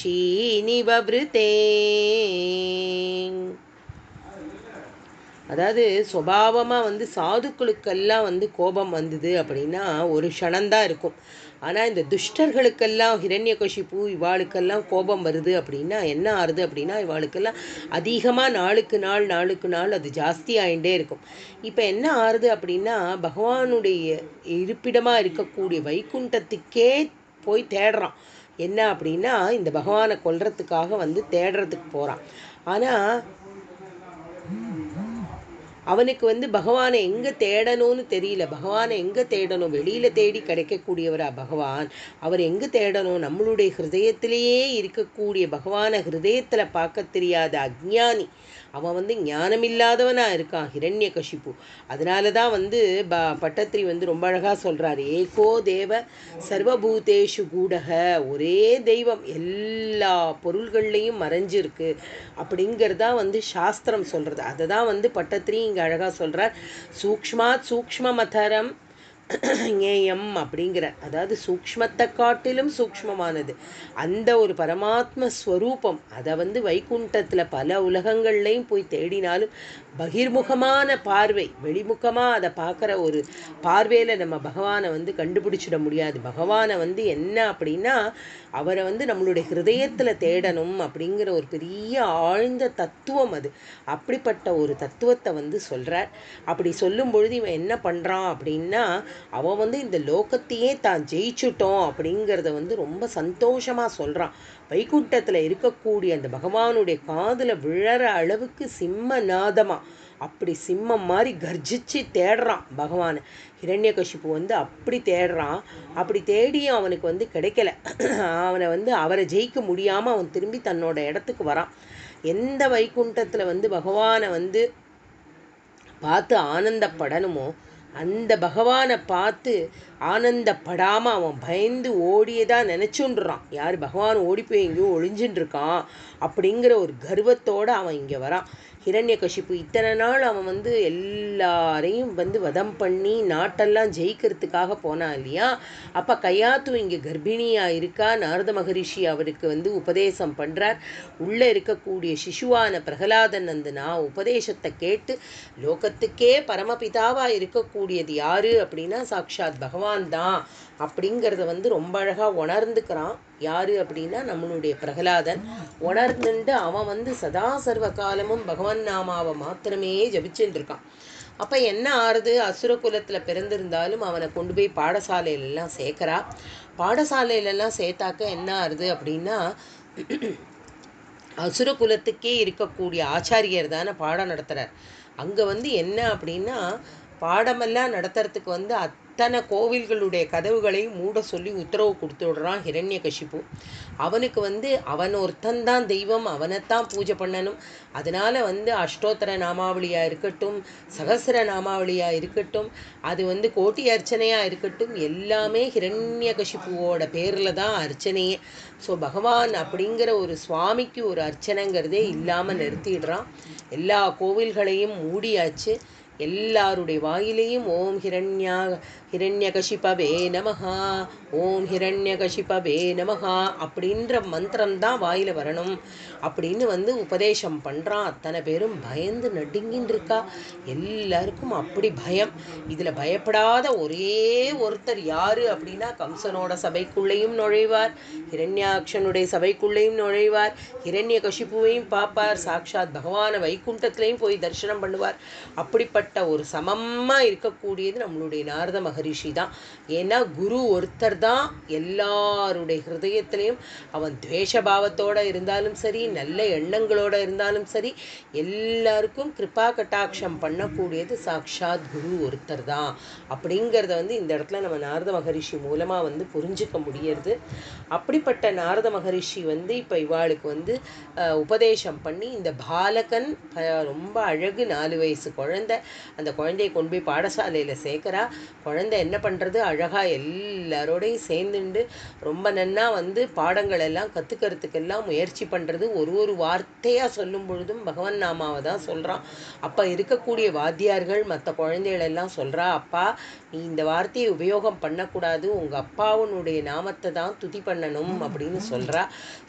அதாவது சுபாவமாக வந்து சாதுக்களுக்கெல்லாம் வந்து கோபம் வந்தது அப்படின்னா ஒரு க்ஷணந்தான் இருக்கும். ஆனால் இந்த துஷ்டர்களுக்கெல்லாம் ஹிரண்யகசிப்பு இவாளுக்கெல்லாம் கோபம் வருது அப்படின்னா என்ன ஆறுது அப்படின்னா இவாளுக்கெல்லாம் அதிகமாக நாளுக்கு நாள் அது ஜாஸ்தி ஆகிட்டே இருக்கும். இப்போ என்ன ஆறுது அப்படின்னா பகவானுடைய இருப்பிடமாக இருக்கக்கூடிய வைகுண்டத்துக்கே போய் தேடுறான். என்ன அப்படின்னா இந்த பகவானை கொல்றதுக்காக வந்து தேடுறதுக்கு போகிறான். ஆனால் அவனுக்கு வந்து பகவானை எங்கே தேடணும்னு தெரியல. பகவானை எங்கே தேடணும்? வெளியில் தேடி கிடைக்கக்கூடியவரா பகவான்? அவர் எங்கே தேடணும்? நம்மளுடைய ஹிருதயத்திலேயே இருக்கக்கூடிய பகவானை ஹிருதயத்தில் பார்க்க தெரியாத அஜ்ஞானி. அவன் வந்து ஞானமில்லாதவனாக இருக்கான் ஹிரண்யகசிப்பு. அதனால தான் வந்து பட்டத்திரி வந்து ரொம்ப அழகாக சொல்கிறார். ஏகோ தேவ சர்வபூதேஷு கூடக, ஒரே தெய்வம் எல்லா பொருள்கள்லையும் மறைஞ்சிருக்கு அப்படிங்கிறதா வந்து சாஸ்திரம் சொல்கிறது. அதை தான் வந்து பட்டத்திரி இங்கே அழகாக சொல்கிறார். சூக்ஷ்மாத் சூக்ஷ்மமதரம் ஞேயம் அப்படிங்கிற, அதாவது சூக்ஷ்மத்தை காட்டிலும் சூக்ஷ்மமானது அந்த ஒரு பரமாத்ம ஸ்வரூபம். அதை வந்து வைகுண்டத்தில் பல உலகங்கள்லையும் போய் தேடினாலும் பகிர்முகமான பார்வை, வெளிமுகமாக அதை பார்க்குற ஒரு பார்வையில் நம்ம பகவானை வந்து கண்டுபிடிச்சிட முடியாது. பகவானை வந்து என்ன அப்படின்னா அவரை வந்து நம்மளுடைய ஹிருதயத்தில் தேடணும் அப்படிங்கிற ஒரு பெரிய ஆழ்ந்த தத்துவம் அது. அப்படிப்பட்ட ஒரு தத்துவத்தை வந்து சொல்கிறார். அப்படி சொல்லும் பொழுது இவன் என்ன பண்ணுறான் அப்படின்னா அவன் வந்து இந்த லோகத்தையே தான் ஜெயிச்சுட்டோம் அப்படிங்கிறத வந்து ரொம்ப சந்தோஷமாக சொல்கிறான். வைகுண்டத்தில் இருக்கக்கூடிய அந்த பகவானுடைய காதில் விழற அளவுக்கு சிம்ம நாதமாக அப்படி சிம்மம் மாதிரி கர்ஜிச்சு தேடுறான் பகவானை. ஹிரண்யகசிப்பு வந்து அப்படி தேடுறான். அப்படி தேடியும் அவனுக்கு வந்து கிடைக்கல. அவரை ஜெயிக்க முடியாமல் அவன் திரும்பி தன்னோட இடத்துக்கு வரான். எந்த வைகுண்டத்தில் வந்து பகவானை வந்து பார்த்து ஆனந்தப்படணுமோ அந்த பகவானை பார்த்து ஆனந்தப்படாமல் அவன் பயந்து ஓடியதாக நினச்சுன்றான். யார்? பகவான் ஓடி போய் எங்கேயோ ஒளிஞ்சுட்டு இருக்கான் அப்படிங்கிற ஒரு கர்வத்தோடு அவன் இங்கே வரான். ஹிரண்யகசிப்பு இத்தனை நாள் அவன் வந்து எல்லாரையும் வந்து வதம் பண்ணி நாட்டெல்லாம் ஜெயிக்கிறதுக்காக போனான் இல்லையா? அப்போ கையாத்து இங்கே கர்ப்பிணியாக இருக்கா. நாரத மகரிஷி அவருக்கு வந்து உபதேசம் பண்ணுறார். உள்ளே இருக்கக்கூடிய சிசுவான பிரகலாதன் அந்த உபதேசத்தை கேட்டு லோகத்துக்கே பரமபிதாவாக இருக்கக்கூடியது யாரு அப்படின்னா சாக்ஷாத் பகவான் தான் அப்படிங்கிறத வந்து ரொம்ப அழகாக உணர்ந்துக்கிறான். யார் அப்படின்னா நம்மளுடைய பிரகலாதன். உணர்ந்துட்டு அவன் வந்து சதா சர்வ காலமும் பகவான் நாமாவை மாத்திரமே ஜபிச்சுட்டு இருக்கான். அப்போ என்ன ஆறுது? அசுர குலத்தில் பிறந்திருந்தாலும் அவனை கொண்டு போய் பாடசாலையிலெல்லாம் சேர்க்குறா. பாடசாலையிலெல்லாம் சேர்த்தாக்க என்ன ஆறுது அப்படின்னா அசுர குலத்துக்கே இருக்கக்கூடிய ஆச்சாரியர் தானே பாடம் நடத்துகிறார். அங்கே வந்து என்ன அப்படின்னா பாடமெல்லாம் நடத்துறதுக்கு வந்து அத்தனை கோவில்களுடைய கதவுகளை மூட சொல்லி உத்தரவு கொடுத்து விடுறான் ஹிரண்யகசிப்பு. அவனுக்கு வந்து அவன் ஒருத்தந்தான் தெய்வம், அவனைத்தான் பூஜை பண்ணணும். அதனால வந்து அஷ்டோத்தர நாமாவளியாக இருக்கட்டும், சகசிர நாமாவளியாக இருக்கட்டும், அது வந்து கோட்டி அர்ச்சனையாக இருக்கட்டும், எல்லாமே ஹிரண்யகசிப்புவோட பேரில் தான் அர்ச்சனையே. ஸோ பகவான் அப்படிங்கிற ஒரு சுவாமிக்கு ஒரு அர்ச்சனைங்கிறதே இல்லாமல் நிறுத்திடுறான். எல்லா கோவில்களையும் மூடியாச்சு. எல்லாருடைய வாயிலையும் ஓம் ஹிரண்யகசிபவே நமஹா, ஓம் ஹிரண்யகசிபவே நமஹா அப்படின்ற மந்திரம் தான் வாயில் வரணும் அப்படின்னு வந்து உபதேசம் பண்ணுறான். அத்தனை பேரும் பயந்து நடுங்கின்னு இருக்கா. எல்லாருக்கும் அப்படி பயம். இதில் பயப்படாத ஒரே ஒருத்தர் யார் அப்படின்னா கம்சனோட சபைக்குள்ளேயும் நுழைவார், ஹிரண்யாக்ஷனுடைய சபைக்குள்ளேயும் நுழைவார், ஹிரண்யகசிப்புவையும் பார்ப்பார், சாட்சாத் பகவான வைகுண்டத்திலையும் போய் தரிசனம் பண்ணுவார். அப்படிப்பட்ட ஒரு சமமாக இருக்கக்கூடியது நம்மளுடைய நாரத மகரிஷி தான். ஏன்னா குரு ஒருத்தர் தான் எல்லாருடைய ஹிருதயத்திலையும், அவன் துவேஷபாவத்தோடு இருந்தாலும் சரி, நல்ல எண்ணங்களோடு இருந்தாலும் சரி, எல்லாருக்கும் கிருபா கட்டாட்சம் பண்ணக்கூடியது சாக்ஷாத் குரு ஒருத்தர் தான் அப்படிங்கிறத வந்து இந்த இடத்துல நம்ம நாரத மகரிஷி மூலமாக வந்து புரிஞ்சுக்க முடியறது. அப்படிப்பட்ட நாரத மகரிஷி வந்து இப்போ இவாளுக்கு வந்து உபதேசம் பண்ணி, இந்த பாலகன் ரொம்ப அழகு 4 வயசு குழந்தை, அந்த குழந்தையை கொண்டு போய் பாடசாலையில் சேர்க்குறா. குழந்தை என்ன பண்ணுறது, அழகாக எல்லாரோடையும் சேர்ந்துண்டு ரொம்ப நன்னா வந்து பாடங்கள் எல்லாம் கற்றுக்கிறதுக்கெல்லாம் முயற்சி பண்ணுறது. ஒரு வார்த்தையாக சொல்லும் பொழுதும் பகவன் நாமாவை தான் சொல்கிறான். அப்போ இருக்கக்கூடிய வாத்தியார்கள் மற்ற குழந்தைகளெல்லாம் சொல்கிறா, அப்பா நீ இந்த வார்த்தையை உபயோகம் பண்ணக்கூடாது, உங்கள் அப்பாவுனுடைய நாமத்தை தான் துதி பண்ணணும் அப்படின்னு சொல்கிறா.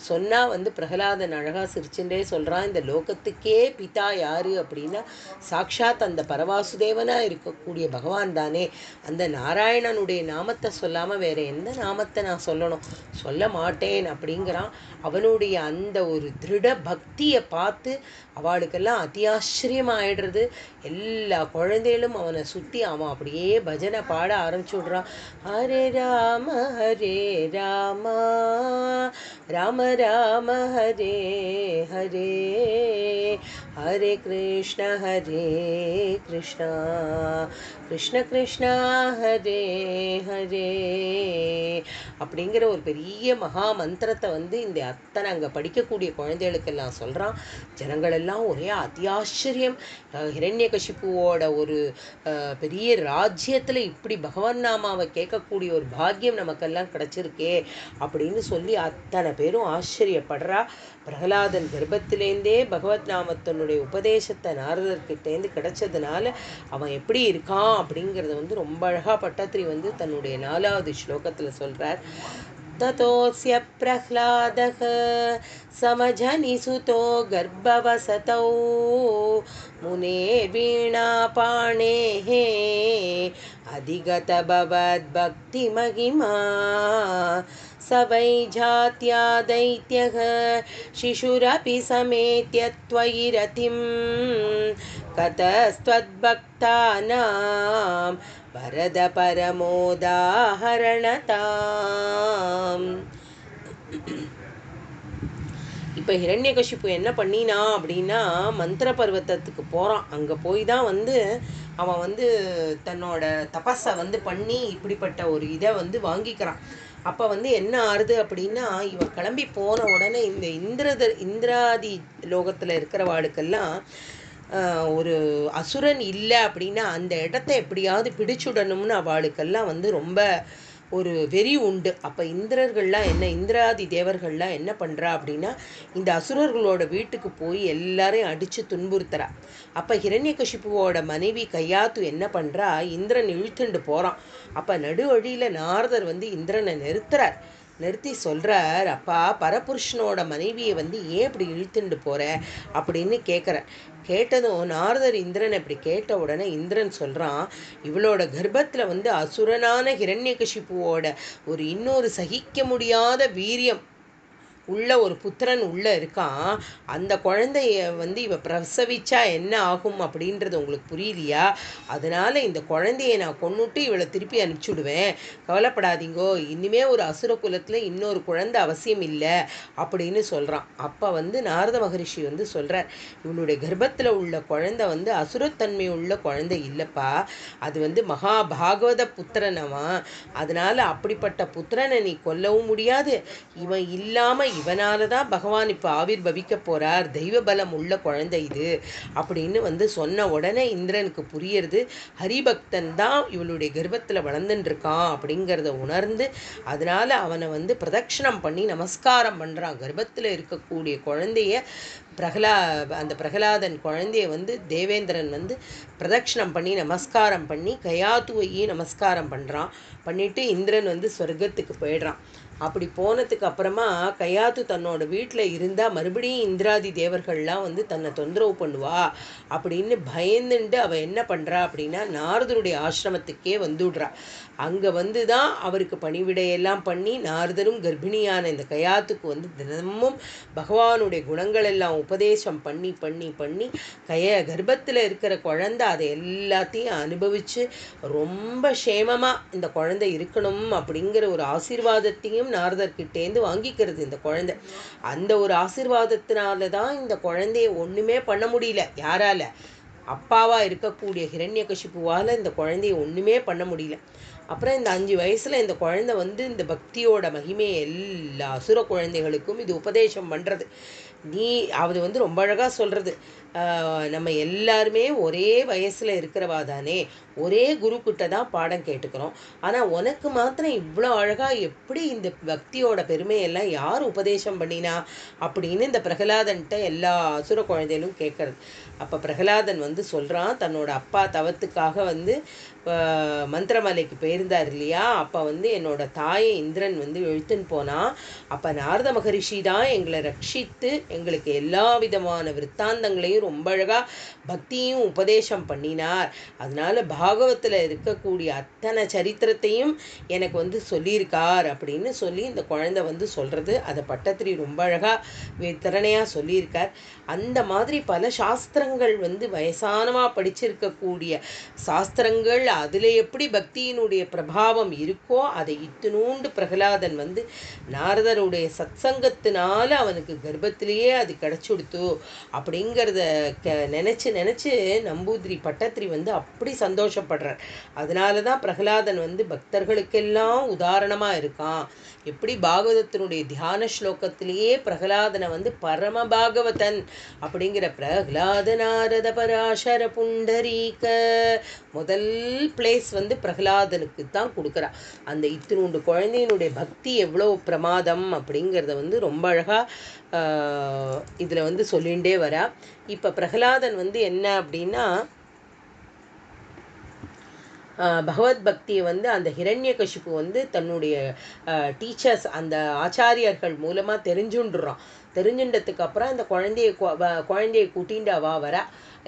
சொன்னால் வந்து பிரகலாதன் அழகாக சிரிச்சுட்டே சொல்கிறான், இந்த லோகத்துக்கே பிதா யார் அப்படின்னா சாக்ஷாத் அந்த பரவாசுதேவனாக இருக்கக்கூடிய பகவான் தானே. அந்த நாராயணனுடைய நாமத்தை சொல்லாமல் வேறு எந்த நாமத்தை நான் சொல்லணும், சொல்ல மாட்டேன் அப்படிங்கிறான். அவனுடைய அந்த ஒரு திருட பக்தியை பார்த்து அவளுக்கெல்லாம் அத்தியாச்சரியமாயிடுறது. எல்லா குழந்தைகளும் அவனை சுற்றி அவன் அப்படியே பஜனை பாட ஆரம்பிச்சு விட்றான். ஹரே ராம ராம ராம ஹரே ஹரே, ஹரே கிருஷ்ண கிருஷ்ணா கிருஷ்ண கிருஷ்ணா ஹரே ஹரே அப்படிங்கிற ஒரு பெரிய மகா மந்திரத்தை வந்து இந்த அத்தனை அங்கே படிக்கக்கூடிய குழந்தைகளுக்கெல்லாம் சொல்கிறான். ஜனங்களெல்லாம் ஒரே அத்தியாச்சரியம். ஹிரண்யகசிப்புவோட ஒரு பெரிய ராஜ்யத்தில் இப்படி பகவான் நாமாவை கேட்கக்கூடிய ஒரு பாக்கியம் நமக்கெல்லாம் கிடச்சிருக்கே அப்படின்னு சொல்லி அத்தனை பேரும் ஆச்சரியப்படுறா. பிரகலாதன் கர்ப்பத்திலேருந்தே பகவத் நாமத்தினுடைய உபதேசத்தை நாரதர்கிட்டேருந்து கிடைச்சதுனால அவன் எப்படி இருக்கான் அப்படிங்கிறத வந்து ரொம்ப அழகாக பட்டத்திரி வந்து தன்னுடைய 4வது ஸ்லோகத்தில் சொல்கிறார். ततोऽस्य प्रह्लादः समजनिसुतो गर्भवसतौ मुनेर्वीणापाणेः अधिगतभवद्भक्तिमहिमा स वै जात्या दैत्यः शिशुरपि समेत्य त्वयि रतिं कतस्त्वद्भक्तानां வரத பரமோதாஹரணதாம். இப்போ ஹிரண்யகசிப்பு என்ன பண்ணினா அப்படின்னா மந்திர பர்வத்தத்துக்கு போகிறான். அங்கே போய் தான் வந்து அவன் வந்து தன்னோட தபஸை வந்து பண்ணி இப்படிப்பட்ட ஒரு இதை வந்து வாங்கிக்கிறான். அப்போ வந்து என்ன ஆறுது அப்படின்னா, இவன் கிளம்பி போன உடனே இந்த இந்திராதி லோகத்தில் இருக்கிறவாளுக்கெல்லாம் ஒரு அசுரன் இல்லை அப்படின்னா அந்த இடத்த எப்படியாவது பிடிச்சுடணும்னு அவளுக்கெல்லாம் வந்து ரொம்ப ஒரு வெறி உண்டு. அப்போ இந்திராதி தேவர்கள்லாம் என்ன பண்ணுறா அப்படின்னா, இந்த அசுரர்களோட வீட்டுக்கு போய் எல்லாரையும் அடித்து துன்புறுத்துறா. அப்போ ஹிரண்யகசிப்புவோட மனைவி கையாத்து என்ன பண்ணுறா, இந்திரன் இழுத்துண்டு போகிறான். அப்போ நடு வழியில் நாரதர் வந்து இந்திரனை நிறுத்தி சொல்கிறார், அப்பா பரபுருஷனோட மனைவியை வந்து ஏன் இப்படி இழுத்துண்டு போகிற அப்படின்னு கேட்டதும் நாரதர் இந்திரன் அப்படி கேட்ட உடனே இந்திரன் சொல்கிறான், இவளோட கர்ப்பத்தில் வந்து அசுரனான ஹிரண்யகசிப்புவோட இன்னொரு சகிக்க முடியாத வீரியம் உள்ள ஒரு புத்திரன் உள்ள இருக்கான். அந்த குழந்தைய வந்து இவ பிரசவிச்சா என்ன ஆகும் அப்படின்றது உங்களுக்கு புரியலையா? அதனால இந்த குழந்தைய நான் கொன்னுட்டு இவளை திருப்பி அனுப்பிச்சுடுவேன், கவலைப்படாதீங்கோ, இனிமே ஒரு அசுர குலத்துல இன்னொரு குழந்தை அவசியம் இல்லை அப்படின்னு சொல்றான். அப்ப வந்து நாரத மகரிஷி வந்து சொல்றார், இவனுடைய கர்ப்பத்துல உள்ள குழந்தை வந்து அசுரத்தன்மை உள்ள குழந்தை இல்லப்பா, அது வந்து மகா பாகவத புத்திரனவா, அதனால அப்படிப்பட்ட புத்திரனை நீ கொல்லவும் முடியாது, இவன் இல்லாம இவனால தான் பகவான் இப்போ ஆவிர் பவிக்க போறார், தெய்வ பலம் உள்ள குழந்தை இது அப்படின்னு வந்து சொன்ன உடனே இந்திரனுக்கு புரியுறது, ஹரிபக்தன் தான் இவளுடைய கர்ப்பத்தில் வளர்ந்துட்டு இருக்கான் அப்படிங்கிறத உணர்ந்து அதனால அவனை வந்து பிரதட்சணம் பண்ணி நமஸ்காரம் பண்ணுறான். கர்ப்பத்தில் இருக்கக்கூடிய குழந்தைய அந்த பிரகலாதன் குழந்தைய வந்து தேவேந்திரன் வந்து பிரதட்சணம் பண்ணி நமஸ்காரம் பண்ணி கயாத்துவையே நமஸ்காரம் பண்ணுறான். பண்ணிட்டு இந்திரன் வந்து சொர்க்கத்துக்கு போயிடுறான். அப்படி போனதுக்கு அப்புறமா கயாத்து தன்னோட வீட்டில் இருந்தால் மறுபடியும் இந்திராதி தேவர்கள்லாம் வந்து தன்னை தொந்தரவு பண்ணுவா அப்படின்னு பயந்துட்டு அவள் என்ன பண்ணுறா அப்படின்னா நாரதருடைய ஆசிரமத்துக்கே வந்துடுறா. அங்கே வந்து தான் அவருக்கு பணிவிடையெல்லாம் பண்ணி நாரதரும் கர்ப்பிணியான இந்த கயாத்துக்கு வந்து தினமும் பகவானுடைய குணங்கள் எல்லாம் உபதேசம் பண்ணி பண்ணி பண்ணி கர்ப்பத்தில் இருக்கிற குழந்தை அதை எல்லாத்தையும் அனுபவித்து ரொம்ப க்ஷேமமாக இந்த குழந்தை இருக்கணும் அப்படிங்கிற ஒரு ஆசீர்வாதத்தையும் நாரதர்கிட்டேருந்து வாங்கிக்கிறது இந்த குழந்தை. அந்த ஒரு ஆசீர்வாதத்தினால தான் இந்த குழந்தைய ஒன்றுமே பண்ண முடியல. யாரால? அப்பாவா இருக்கக்கூடிய ஹிரண்யகசிபுவால் இந்த குழந்தைய ஒன்றுமே பண்ண முடியல. அப்புறம் இந்த 5 வயசுல இந்த குழந்தை வந்து இந்த பக்தியோட மகிமையை எல்லா அசுர குழந்தைகளுக்கும் இது உபதேசம் பண்ணுறது. அது வந்து ரொம்ப அழகாக சொல்கிறது, நம்ம எல்லாருமே ஒரே வயசில் இருக்கிறவா தானே, ஒரே குருக்கிட்ட தான் பாடம் கேட்டுக்கிறோம், ஆனால் உனக்கு மாத்திரம் இவ்வளோ அழகாக எப்படி இந்த பக்தியோட பெருமையெல்லாம் யார் உபதேசம் பண்ணினா அப்படின்னு இந்த பிரகலாதன்ட்ட எல்லா அசுர குழந்தைகளும் கேட்கறது. அப்போ பிரகலாதன் வந்து சொல்கிறான், தன்னோட அப்பா தவத்துக்காக வந்து மந்திரமலைக்கு போயிருந்தார் இல்லையா, அப்போ வந்து என்னோட தாயை இந்திரன் வந்து இழுத்துன்னு போனான். அப்போ நாரத மகரிஷி தான் எங்களை ரட்சித்து எங்களுக்கு எல்லா விதமான விற்த்தாந்தங்களையும் ரொம்ப அழகாக பக்தியும் உபதேசம் பண்ணினார். அதனால பாகவத்தில் இருக்கக்கூடிய அத்தனை சரித்திரத்தையும் எனக்கு வந்து சொல்லியிருக்கார் அப்படின்னு சொல்லி இந்த குழந்தை வந்து சொல்கிறது. அதை பட்டத்திரி ரொம்ப அழகாக திறனையாக சொல்லியிருக்கார். அந்த மாதிரி பல சாஸ்திரங்கள் வந்து வயசானமாக படிச்சிருக்கக்கூடிய சாஸ்திரங்கள், அதில் எப்படி பக்தியினுடைய பிரபாவம் இருக்கோ அதை இத்தினூண்டு பிரகலாதன் வந்து நாரதருடைய சத்சங்கத்தினால அவனுக்கு கர்ப்பத்திலேயே அது கிடச்சுடுத்து அப்படிங்கிறத நினச்சி நினச்சி நம்பூதிரி பட்டத்திரி வந்து அப்படி சந்தோஷப்படுறார். அதனால தான் பிரகலாதன் வந்து பக்தர்களுக்கெல்லாம் உதாரணமாக இருக்கான். எப்படி பாகவதத்தினுடைய தியான ஸ்லோகத்திலேயே பிரகலாதனை வந்து பரம பாகவதன் அப்படிங்கிற பிரகலாத நாரத பராசர புண்டரீக முதல் பிளேஸ் வந்து பிரகலாதனுக்கு தான் கொடுக்குறா. அந்த இத்தினூண்டு குழந்தையினுடைய பக்தி எவ்வளோ பிரமாதம் அப்படிங்கிறத வந்து ரொம்ப அழகாக இதில் வந்து சொல்லிகிட்டே வரா. இப்போ பிரகலாதன் வந்து என்ன அப்படின்னா பகவத் பக்தியை வந்து அந்த ஹிரண்யகசிப்பு வந்து தன்னுடைய டீச்சர்ஸ் அந்த ஆச்சாரியர்கள் மூலமாக தெரிஞ்சுன்றான். தெரிஞ்சுன்றதுக்கு அப்புறம் அந்த குழந்தையை கூட்டிண்டு அவா வரா.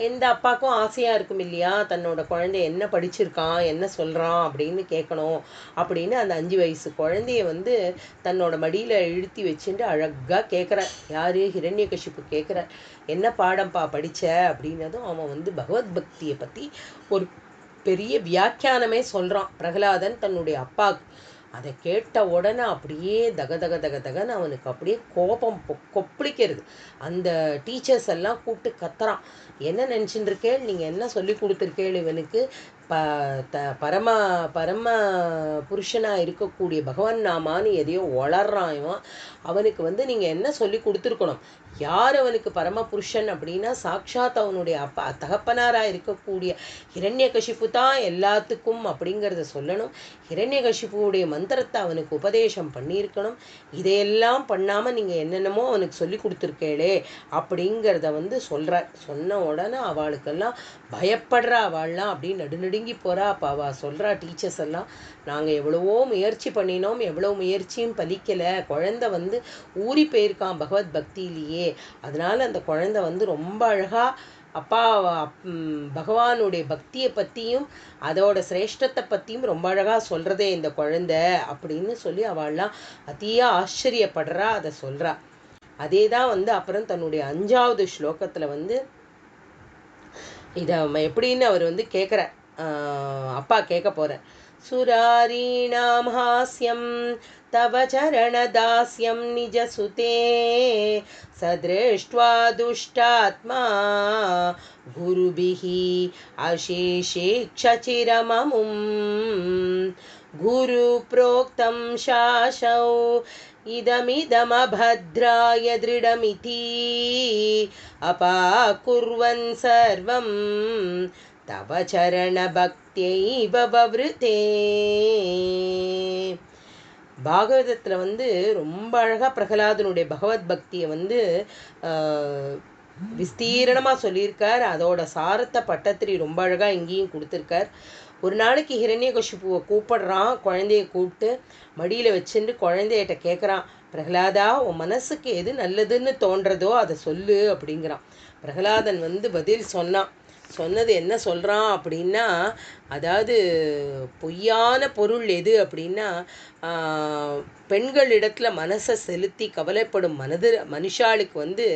எந்த அப்பாவுக்கும் ஆசையாக இருக்கும் இல்லையா, தன்னோட குழந்தை என்ன படிச்சிருக்கான் என்ன சொல்கிறான் அப்படின்னு கேட்கணும் அப்படின்னு அந்த 5 வயசு குழந்தைய வந்து தன்னோட மடியில் இழுத்தி வச்சுட்டு அழகாக கேட்குறார். யார்? ஹிரண்யகசிப்பு கேட்குறார், என்ன பாடம்பா படித்த அப்படின்னதும் அவன் வந்து பகவத் பக்தியை பற்றி ஒரு பெரிய வியாக்கியானமே சொல்கிறான் பிரகலாதன் தன்னுடைய அப்பாவுக்கு. அதை கேட்ட உடனே அப்படியே தக தக தக தகன்னு அவனுக்கு அப்படியே கோபம் கொப்பளிக்கிறது. அந்த டீச்சர்ஸ் எல்லாம் கூப்பிட்டு கத்துறான், என்ன நினச்சிட்டு இருக்கேள், நீங்கள் என்ன சொல்லி கொடுத்துருக்கேள் இவனுக்கு, பரம பரம புருஷனாக இருக்கக்கூடிய பகவான் நாமான்னு எதையோ வளர்றான் இவன். அவனுக்கு வந்து நீங்கள் என்ன சொல்லி கொடுத்துருக்கணும், யார் அவனுக்கு பரம புருஷன் அப்படின்னா சாட்சாத் அவனுடைய அப்பா தகப்பனாராக இருக்கக்கூடிய ஹிரண்யகசிப்பு தான் எல்லாத்துக்கும் அப்படிங்கிறத சொல்லணும். ஹிரண்யகசிப்புடைய மந்திரத்தை அவனுக்கு உபதேசம் பண்ணியிருக்கணும். இதையெல்லாம் பண்ணாமல் நீங்கள் என்னென்னமோ அவனுக்கு சொல்லி கொடுத்துருக்கேளே அப்படிங்கிறத வந்து சொல்கிறார். சொன்ன உடனே அவளுக்கெல்லாம் பயப்படுறா, அவள்லாம் அப்படியே நடுநடுங்கி போகிறா. அப்போ அவள் சொல்கிறா டீச்சர்ஸ் எல்லாம், நாங்கள் எவ்வளவோ முயற்சி பண்ணினோம், எவ்வளோ முயற்சியும் பலிக்கலை, குழந்தை வந்து ஊறி போயிருக்கான் பகவத் பக்தியிலேயே. அதனால அந்த குழந்தை வந்து ரொம்ப அழகாக அப்பா பகவானுடைய பக்தியை பற்றியும் அதோட சிரேஷ்டத்தை பற்றியும் ரொம்ப அழகாக சொல்கிறதே இந்த குழந்தை அப்படின்னு சொல்லி அவள்லாம் அதிக ஆச்சரியப்படுறா, அதை சொல்கிறா. அதே தான் வந்து அப்புறம் தன்னுடைய 5வது ஸ்லோகத்தில் வந்து இதை எப்படின்னு அவர் வந்து கேட்குறார். அப்பா கேட்க போகிறார். சுராரீணாம் ஹாஸ்யம் तव चरणदास्यं निजसुते सदृष्ट्वा दुष्टात्मा गुरुभिः अशेषेक्षचिरममुं गुरुप्रोक्तं शासौ इदमिदमभद्राय दृढमिति अपाकुर्वन् सर्वं तव चरणभक्त्यैव ववृते. பாகவதத்தில் வந்து ரொம்ப அழகாக பிரகலாதனுடைய பகவத் பக்தியை வந்து விஸ்தீரணமாக சொல்லியிருக்கார். அதோட சாரத்தை பட்டத்திரி ரொம்ப அழகாக இங்கேயும் கொடுத்துருக்கார். ஒரு நாளைக்கு ஹிரண்யகசிபுவை கூப்பிடுறான். குழந்தைய கூப்பிட்டு மடியில் வச்சுட்டு குழந்தையிட்ட கேட்குறான், பிரகலாதா, உன் மனசுக்கு எது நல்லதுன்னு தோன்றதோ அதை சொல்லு அப்படிங்கிறான். பிரகலாதன் வந்து பதில் சொன்னது என்ன சொல்கிறான் அப்படின்னா, அதாவது பொய்யான பொருள் எது அப்படின்னா, பெண்களிடத்தில் மனசை செலுத்தி கவலைப்படும் மனுஷாளுக்கு வந்து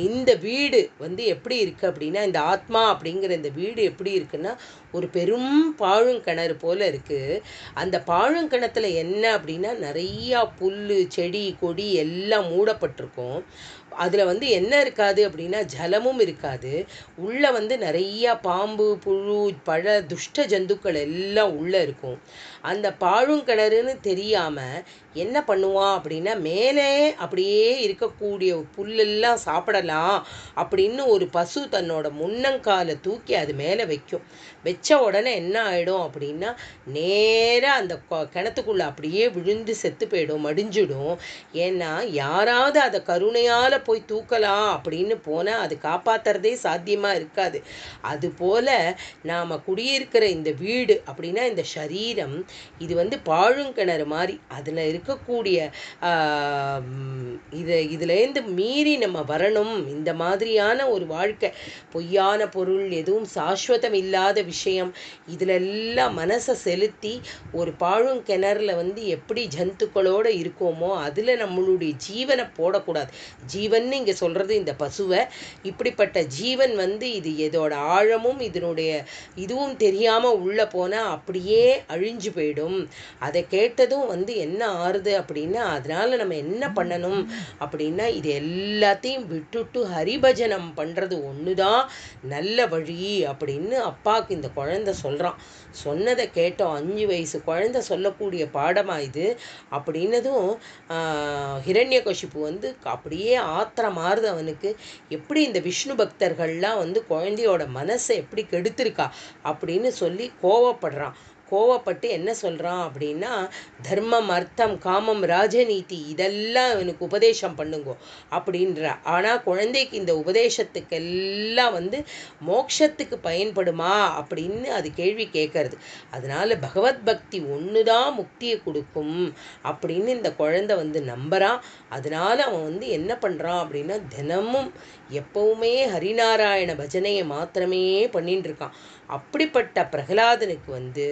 இந்த வீடு வந்து எப்படி இருக்குது அப்படின்னா, இந்த ஆத்மா அப்படிங்கிற இந்த வீடு எப்படி இருக்குன்னா ஒரு பெரும் பாழுங்கிணறு போல் இருக்குது. அந்த பாழுங்கிணத்துல என்ன அப்படின்னா நிறையா புல் செடி கொடி எல்லாம் மூடப்பட்டிருக்கும். அதில் வந்து என்ன இருக்காது அப்படின்னா ஜலமும் இருக்காது. உள்ளே வந்து நிறையா பாம்பு புழு பழ துஷ்ட ஜந்துக்கள் எல்லாம் உள்ளே இருக்கும். அந்த பாழுங்கிணறுன்னு தெரியாமல் என்ன பண்ணுவான் அப்படின்னா, மேலே அப்படியே இருக்கக்கூடிய புல்லெல்லாம் சாப்பிடலாம் அப்படின்னு ஒரு பசு தன்னோட முன்னங்காலை தூக்கி அது மேலே வைக்கும். வச்ச உடனே என்ன ஆகிடும் அப்படின்னா, நேராக அந்த கிணத்துக்குள்ளே அப்படியே விழுந்து செத்து போயிடும், மடிஞ்சிடும். ஏன்னா யாராவது அதை கருணையால் போய் தூக்கலாம் அப்படின்னு போனால் அது காப்பாற்றுறதே சாத்தியமாக இருக்காது. அதுபோல் நாம் குடியிருக்கிற இந்த வீடு அப்படின்னா இந்த சரீரம், இது வந்து பாழுங்கிணறு மாதிரி. அதில் இருக்கக்கூடிய இதுலேருந்து மீறி நம்ம வரணும். இந்த மாதிரியான ஒரு வாழ்க்கை, பொய்யான பொருள், எதுவும் சாஸ்வதம் இல்லாத விஷயம், இதிலெல்லாம் மனசை செலுத்தி ஒரு பாழுங்கிணறுல வந்து எப்படி ஜந்துக்களோடு இருக்கோமோ அதில் நம்மளுடைய ஜீவனை போடக்கூடாது. ஜீவன் இங்கே சொல்கிறது இந்த பசுவை. இப்படிப்பட்ட ஜீவன் வந்து இது இதோட ஆழமும் இதனுடைய இதுவும் தெரியாமல் உள்ளே போனால் அப்படியே அழிஞ்சு போயிடும். அதை கேட்டதும் வந்து என்ன ஆறுது அப்படின்னா, அதனால் நம்ம என்ன பண்ணணும் அப்படின்னா, இது எல்லாத்தையும் விட்டுட்டு ஹரிபஜனம் பண்ணுறது ஒன்று தான் நல்ல வழி அப்படின்னு அப்பாவுக்கு இந்த குழந்தை சொல்கிறான். சொன்னதை கேட்டோம். 5 வயசு குழந்தை சொல்லக்கூடிய பாடமாக இது அப்படின்னதும் ஹிரண்யகசிபு வந்து அப்படியே ஆத்திரமாறுது அவனுக்கு. எப்படி இந்த விஷ்ணு பக்தர்கள்லாம் வந்து குழந்தையோட மனசை எப்படி கெடுத்திருக்கா அப்படின்னு சொல்லி கோவப்படுறான். கோவப்பட்டு என்ன சொல்கிறான் அப்படின்னா, தர்மம் அர்த்தம் காமம் ராஜநீதி இதெல்லாம் இவனுக்கு உபதேசம் பண்ணுங்கோ அப்படின்ற. ஆனால் குழந்தைக்கு இந்த உபதேசத்துக்கெல்லாம் வந்து மோட்சத்துக்கு பயன்படுமா அப்படின்னு அது கேள்வி கேட்கறது. அதனால் பகவத் பக்தி ஒன்று தான் முக்தியை கொடுக்கும் அப்படின்னு இந்த குழந்தை வந்து நம்புகிறான். அதனால் அவன் வந்து என்ன பண்ணுறான் அப்படின்னா, தினமும் எப்பவுமே ஹரிநாராயண பஜனையை மாத்திரமே பண்ணிட்டு இருக்கான். அப்படிப்பட்ட பிரகலாதனுக்கு வந்து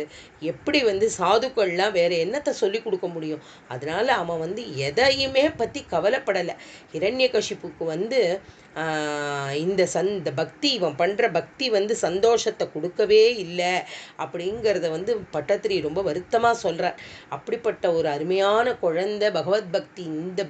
எப்படி வந்து சாதுக்கள்லாம் வேறு என்னத்தை சொல்லி கொடுக்க முடியும்? அதனால் அவன் வந்து எதையுமே பற்றி கவலைப்படலை. ஹிரண்யகசிப்புக்கு வந்து இந்த பக்தி, இவன் பண்ணுற பக்தி வந்து சந்தோஷத்தை கொடுக்கவே இல்லை அப்படிங்கிறத வந்து பட்டத்திரி ரொம்ப வருத்தமாக சொல்கிறார். அப்படிப்பட்ட ஒரு அருமையான குழந்தை பகவத் பக்தி இந்த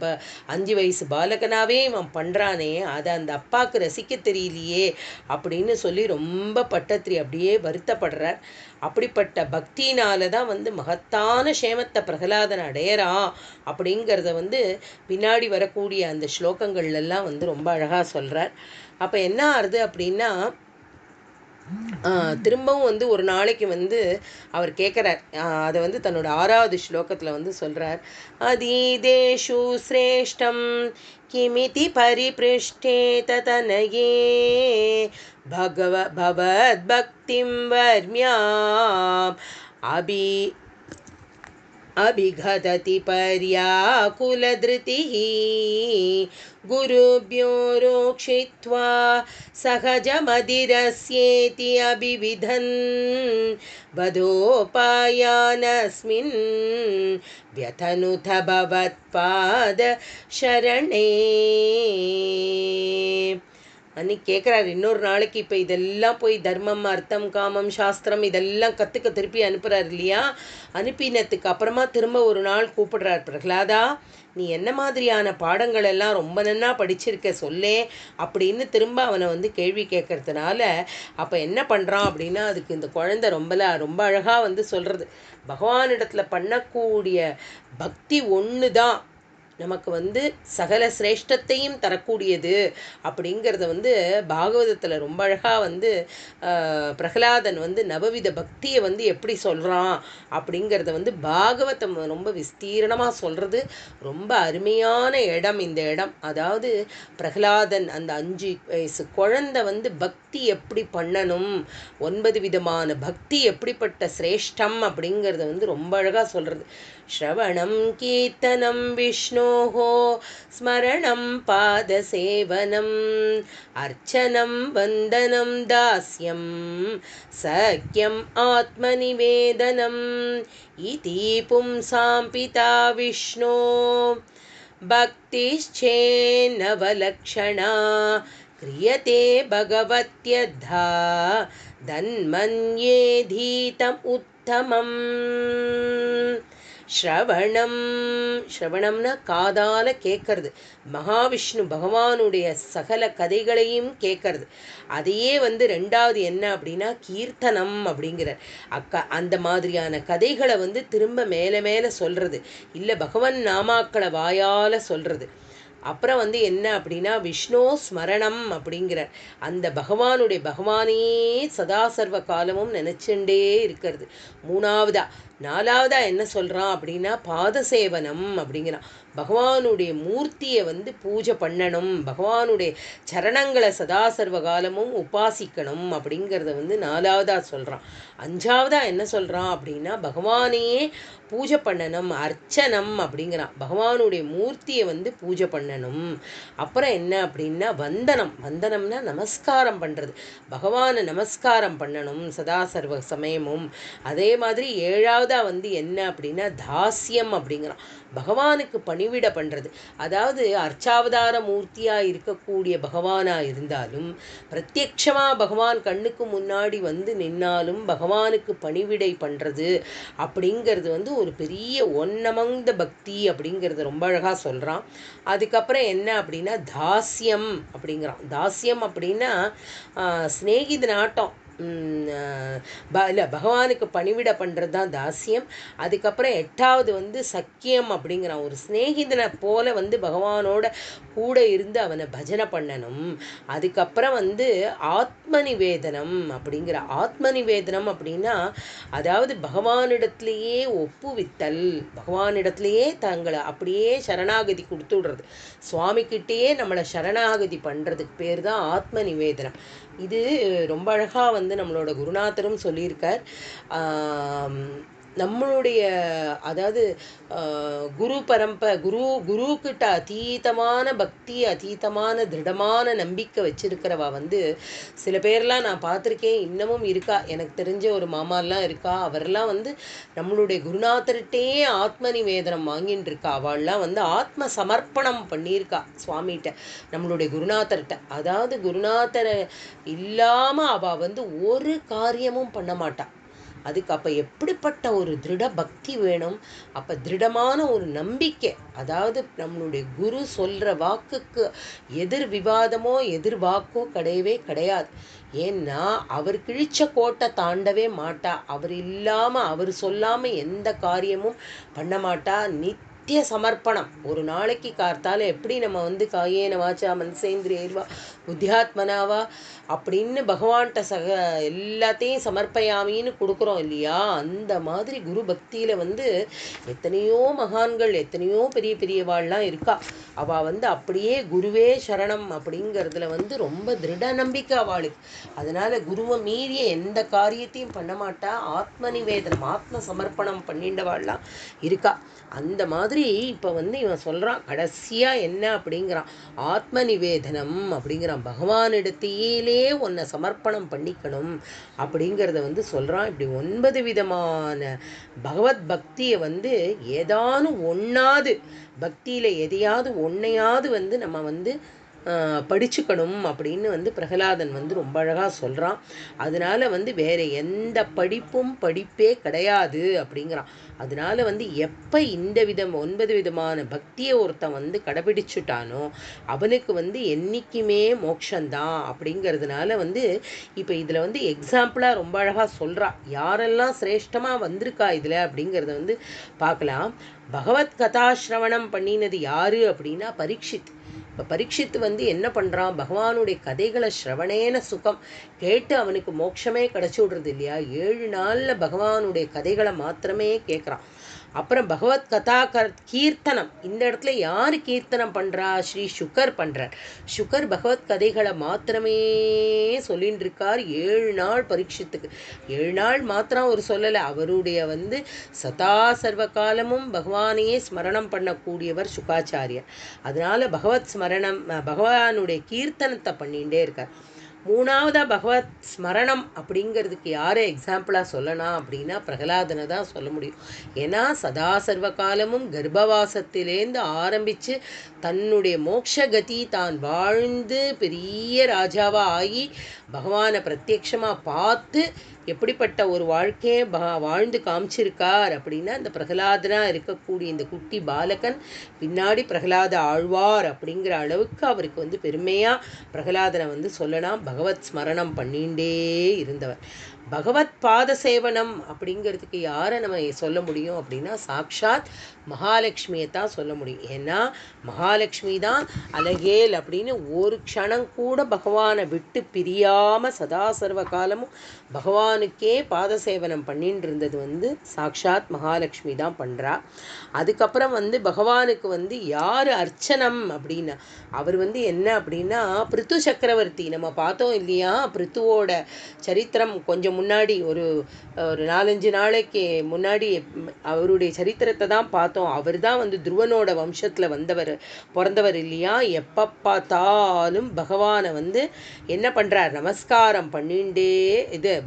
5 வயசு பாலகனாகவே இவன் பண்ணுறானே, அதை அந்த அப்பாவுக்கு ரசிக்க தெரியலையே அப்படின்னு சொல்லி ரொம்ப பட்டத்திரி அப்படியே வருத்தப்படுறார். அப்படிப்பட்ட பக்தினால தான் வந்து மகத்தான சேமத்தை பிரகலாதன் அடையறான் அப்படிங்கிறத வந்து பின்னாடி வரக்கூடிய அந்த ஸ்லோகங்கள்லாம் வந்து ரொம்ப அழகாக சொல்கிறார். அப்போ என்ன ஆறுது அப்படின்னா, திரும்பவும் வந்து ஒரு நாளைக்கு வந்து அவர் கேட்குறார். அதை வந்து தன்னோட 6வது ஸ்லோகத்தில் வந்து சொல்கிறார். அதீதேஷு சிரேஷ்டம் கிமிதி பரிபிருஷ்டே ததனயே பவத் பக்திம் வர்மியாம் अभिघदति पर्याकुलधृतिः गुरुभ्यो रोक्षित्वा सहजमधिरस्येति अभिविधन् वधोपायानस्मिन् व्यथनुत भवत्पादशरणे அன்னைக்கு கேட்குறாரு இன்னொரு நாளைக்கு. இப்போ இதெல்லாம் போய் தர்மம், அர்த்தம், காமம், சாஸ்திரம் இதெல்லாம் கற்றுக்க திருப்பி அனுப்புகிறார் இல்லையா? அனுப்பினத்துக்கு அப்புறமா திரும்ப ஒரு நாள் கூப்பிடுறார், பிரகலாதா நீ என்ன மாதிரியான பாடங்கள் எல்லாம் ரொம்ப நன்னா படிச்சிருக்க சொல்லே அப்படின்னு திரும்ப அவனை வந்து கேள்வி கேட்கறதுனால அப்போ என்ன பண்ணுறான் அப்படின்னா, அதுக்கு இந்த குழந்தை ரொம்ப அழகாக வந்து சொல்கிறது, பகவானிடத்தில் பண்ணக்கூடிய பக்தி ஒன்று தான் நமக்கு வந்து சகல சிரேஷ்டத்தையும் தரக்கூடியது அப்படிங்கிறத வந்து பாகவதத்தில் ரொம்ப அழகாக வந்து பிரகலாதன் வந்து நவவித பக்தியை வந்து எப்படி சொல்கிறான் அப்படிங்கிறத வந்து பாகவதம் ரொம்ப விஸ்தீரணமாக சொல்கிறது. ரொம்ப அருமையான இடம் இந்த இடம். அதாவது பிரகலாதன் அந்த 5 வயசு குழந்தை வந்து பக்தி எப்படி பண்ணணும், 9 விதமான பக்தி எப்படிப்பட்ட சிரேஷ்டம் அப்படிங்கிறத வந்து ரொம்ப அழகாக சொல்கிறது. ஸ்ரவணம் கீர்த்தனம் விஷ்ணோः ஸ்மரணம் பாதசேவனம் அர்ச்சனம் வந்தனம் தாஸ்யம் சக்கியம் ஆத்மநிவேதனம் இதி பும்சாம் பிதா விஷ்ணோ பக்திச்சேன்னவலக்ஷணா क्रियते भगवत्यद्धा தன்மன்யேதீதம் உத்தமம். ஸ்ரவணம்னா காதால கேட்கறது, மகாவிஷ்ணு பகவானுடைய சகல கதைகளையும் கேட்கறது. அதையே வந்து ரெண்டாவது என்ன அப்படின்னா கீர்த்தனம் அப்படிங்கிறார். அந்த மாதிரியான கதைகளை வந்து திரும்ப மேலே மேலே சொல்கிறது இல்லை, பகவன் நாமாக்களை வாயால் சொல்கிறது. அப்புறம் வந்து என்ன அப்படின்னா விஷ்ணு ஸ்மரணம் அப்படிங்கிறார். அந்த பகவானே சதா சர்வ காலமும் நினச்சுண்டே இருக்கிறது. நாலாவதா என்ன சொல்கிறான் அப்படின்னா பாதசேவனம் அப்படிங்கிறான். பகவானுடைய மூர்த்தியை வந்து பூஜை பண்ணணும், பகவானுடைய சரணங்களை சதா சர்வ காலமும் உபாசிக்கணும் அப்படிங்கிறத வந்து நாலாவதா சொல்கிறான். அஞ்சாவதா என்ன சொல்கிறான் அப்படின்னா பகவானையே பூஜை பண்ணணும், அர்ச்சனம் அப்படிங்கிறான். பகவானுடைய மூர்த்தியை வந்து பூஜை பண்ணணும். அப்புறம் என்ன அப்படின்னா வந்தனம்னா நமஸ்காரம் பண்ணுறது, பகவானை நமஸ்காரம் பண்ணணும் சதா சர்வ சமயமும். அதே மாதிரி ஏழாவதா வந்து என்ன அப்படின்னா தாஸ்யம் அப்படிங்கிறான். பகவானுக்கு பணிவிட பண்ணுறது. அதாவது அர்ச்சாவதார மூர்த்தியாக இருக்கக்கூடிய பகவானாக இருந்தாலும் பிரத்யக்ஷமாக பகவான் கண்ணுக்கு முன்னாடி வந்து நின்னாலும் பகவானுக்கு பணிவிடை பண்ணுறது அப்படிங்கிறது வந்து ஒரு பெரிய ஒன்னமங்க பக்தி அப்படிங்கிறது ரொம்ப அழகாக சொல்கிறான். அதுக்கப்புறம் என்ன அப்படின்னா தாஸ்யம் அப்படிங்கிறான். தாஸ்யம் அப்படின்னா சிநேகித நாட்டம் இல்லை, பகவானுக்கு பணிவிட பண்ணுறது தான் தாஸ்யம். அதுக்கப்புறம் எட்டாவது வந்து சக்கியம் அப்படிங்கிறான். ஒரு சிநேகிதனை போல வந்து பகவானோட கூட இருந்து அவனை பஜனை பண்ணணும். அதுக்கப்புறம் வந்து ஆத்ம நிவேதனம் அப்படிங்கிற. ஆத்ம நிவேதனம் அப்படின்னா அதாவது பகவானிடத்திலேயே ஒப்புவித்தல், பகவானிடத்திலேயே தங்களை அப்படியே சரணாகதி கொடுத்து விடுறது, சுவாமிக்கிட்டேயே நம்மளை சரணாகதி பண்ணுறதுக்கு பேர் தான் ஆத்ம நிவேதனம். இது ரொம்ப அழகாக வந்து நம்மளோட குருநாதரும் சொல்லியிருக்கார். நம்மளுடைய அதாவது குருக்கிட்ட அதீதமான பக்தி, அதீதமான திருடமான நம்பிக்கை வச்சிருக்கிறவா வந்து சில பேர்லாம் நான் பார்த்துருக்கேன், இன்னமும் இருக்கா. எனக்கு தெரிஞ்ச ஒரு மாமாலாம் இருக்கா. அவரெல்லாம் வந்து நம்மளுடைய குருநாதர்கிட்டே ஆத்ம நிவேதனம் வாங்கின்னு இருக்கா. அவள்லாம் வந்து ஆத்ம சமர்ப்பணம் பண்ணியிருக்கா சுவாமிகிட்ட, நம்மளுடைய குருநாதர்கிட்ட. அதாவது குருநாதரை இல்லாமல் அவள் வந்து ஒரு காரியமும் பண்ண மாட்டா. அதுக்கு அப்போ எப்படிப்பட்ட ஒரு திருட பக்தி வேணும், அப்போ திருடமான ஒரு நம்பிக்கை. அதாவது நம்மளுடைய குரு சொல்கிற வாக்குக்கு எதிர் விவாதமோ எதிர் வாக்கோ கிடையவே கிடையாது. ஏன்னா அவர் கிழிச்ச கோட்டை தாண்டவே மாட்டா. அவர் இல்லாமல் அவர் சொல்லாமல் எந்த காரியமும் பண்ண மாட்டா. நித்திய சமர்ப்பணம். ஒரு நாளைக்கு கார்த்தால எப்படி நம்ம வந்து காயேன வாச்சா மனசேந்திரியர்வா புத்தியாத்மனாவா அப்படின்னு பகவான்கிட்ட எல்லாத்தையும் சமர்ப்பயாமின்னு கொடுக்குறோம் இல்லையா, அந்த மாதிரி குரு பக்தியில் வந்து எத்தனையோ மகான்கள் எத்தனையோ பெரிய பெரியவாள்லாம் இருக்கா. அவள் வந்து அப்படியே குருவே சரணம் அப்படிங்கிறதுல வந்து ரொம்ப திருட நம்பிக்கை அவளுக்கு. அதனால் குருவை மீறிய எந்த காரியத்தையும் பண்ண மாட்டா. ஆத்ம நிவேதனம் ஆத்ம சமர்ப்பணம் பண்ணிண்டவாள்லாம் இருக்கா. அந்த மாதிரி இப்போ வந்து இவன் சொல்கிறான் கடைசியாக என்ன அப்படிங்கிறான், ஆத்ம நிவேதனம் அப்படிங்கிறான். பகவானிடத்தையிலே உன்னை சமர்ப்பணம் பண்ணிக்கணும் அப்படிங்கிறத வந்து சொல்கிறான். இப்படி 9 விதமான பகவத் பக்தியை வந்து ஏதானும் ஒன்றாவது பக்தியில் எதையாவது ஒன்றையாவது வந்து நம்ம வந்து படிச்சுக்கணும் அப்படின்னு வந்து பிரகலாதன் வந்து ரொம்ப அழகாக சொல்கிறான். அதனால் வந்து வேறு எந்த படிப்பும் படிப்பே கிடையாது அப்படிங்கிறான். அதனால் வந்து எப்போ இந்த 9 விதமான பக்தியை ஒருத்தன் வந்து கடைபிடிச்சுட்டானோ அவனுக்கு வந்து என்றைக்குமே மோட்சந்தான் அப்படிங்கிறதுனால வந்து இப்போ இதில் வந்து எக்ஸாம்பிளாக ரொம்ப அழகாக சொல்கிறான். யாரெல்லாம் சிரேஷ்டமாக வந்திருக்கா இதில் அப்படிங்கிறத வந்து பார்க்கலாம். பகவத் கதாசிரவணம் பண்ணினது யார் அப்படின்னா பரீட்சித். இப்போ பரீட்சித்து வந்து என்ன பண்ணுறான், பகவானுடைய கதைகளை ஸ்ரவணேன சுகம் கேட்டு அவனுக்கு மோட்சமே கிடச்சி விடுறது இல்லையா. 7 நாளில் பகவானுடைய கதைகளை மாத்திரமே கேட்குறான். அப்புறம் பகவத் கதா கீர்த்தனம். இந்த இடத்துல யார் கீர்த்தனம் பண்ணுறா, ஸ்ரீ சுகர் பண்ணுறார். சுகர் பகவத் கதைகளை மாத்திரமே சொல்லின்னு இருக்கார் 7 நாள் பரீட்சித்துக்கு. 7 நாள் மாத்திரம் அவர் சொல்லலை, அவருடைய வந்து சதா சர்வ காலமும் பகவானையே ஸ்மரணம் பண்ணக்கூடியவர் சுகாச்சாரியர். அதனால் பகவத் ஸ்மரணம் பகவானுடைய கீர்த்தனத்தை பண்ணிகிட்டே இருக்கார். மூணாவதாக பகவத் ஸ்மரணம் அப்படிங்கிறதுக்கு யாரை எக்ஸாம்பிளாக சொல்லலாம் அப்படின்னா பிரகலாதனை தான் சொல்ல முடியும். ஏன்னா சதா சர்வ காலமும் கர்ப்பவாசத்திலேருந்து ஆரம்பித்து தன்னுடைய மோட்சகதி தான் வாழ்ந்து பெரிய ராஜாவாக ஆகி பகவானை பிரத்யட்சமாக பார்த்து எப்படிப்பட்ட ஒரு வாழ்க்கையை வாழ்ந்து காமிச்சிருக்கார் அப்படின்னா இந்த பிரகலாதனாக இருக்கக்கூடிய இந்த குட்டி பாலகன் பின்னாடி பிரகலாத ஆழ்வார் அப்படிங்கிற அளவுக்கு அவருக்கு வந்து பெருமையாக பிரகலாதனை வந்து சொல்லலாம். பகவத் ஸ்மரணம் பண்ணிகிட்டே இருந்தவர். பகவத் பாத சேவனம் அப்படிங்கிறதுக்கு யாரை நம்ம சொல்ல முடியும் அப்படின்னா சாக்ஷாத் மகாலட்சுமியை தான் சொல்ல முடியும். ஏன்னா மகாலட்சுமி தான் அழகேல் அப்படின்னு ஒரு க்ஷணம் கூட பகவானை விட்டு பிரியாமல் சதா சர்வ காலமும் பகவானுக்கே பாத சேவனம் பண்ணிட்டு இருந்தது வந்து சாக்ஷாத் மகாலட்சுமி தான் பண்ணுறா. அதுக்கப்புறம் வந்து பகவானுக்கு வந்து யார் அர்ச்சனம் அப்படின்னா அவர் வந்து என்ன அப்படின்னா பிருத்து சக்கரவர்த்தி. நம்ம பார்த்தோம் இல்லையா, பிருத்துவோட சரித்திரம் கொஞ்சம் முன்னாடி ஒரு 4-5 நாளைக்கு முன்னாடி அவருடைய சரித்திரத்தை தான் பார்த்தோம். அவர் தான் வந்து துருவனோட வம்சத்தில் பிறந்தவர் இல்லையா. எப்போ பார்த்தாலும் பகவானை வந்து என்ன பண்ணுறார், நமஸ்காரம் பண்ணிண்டே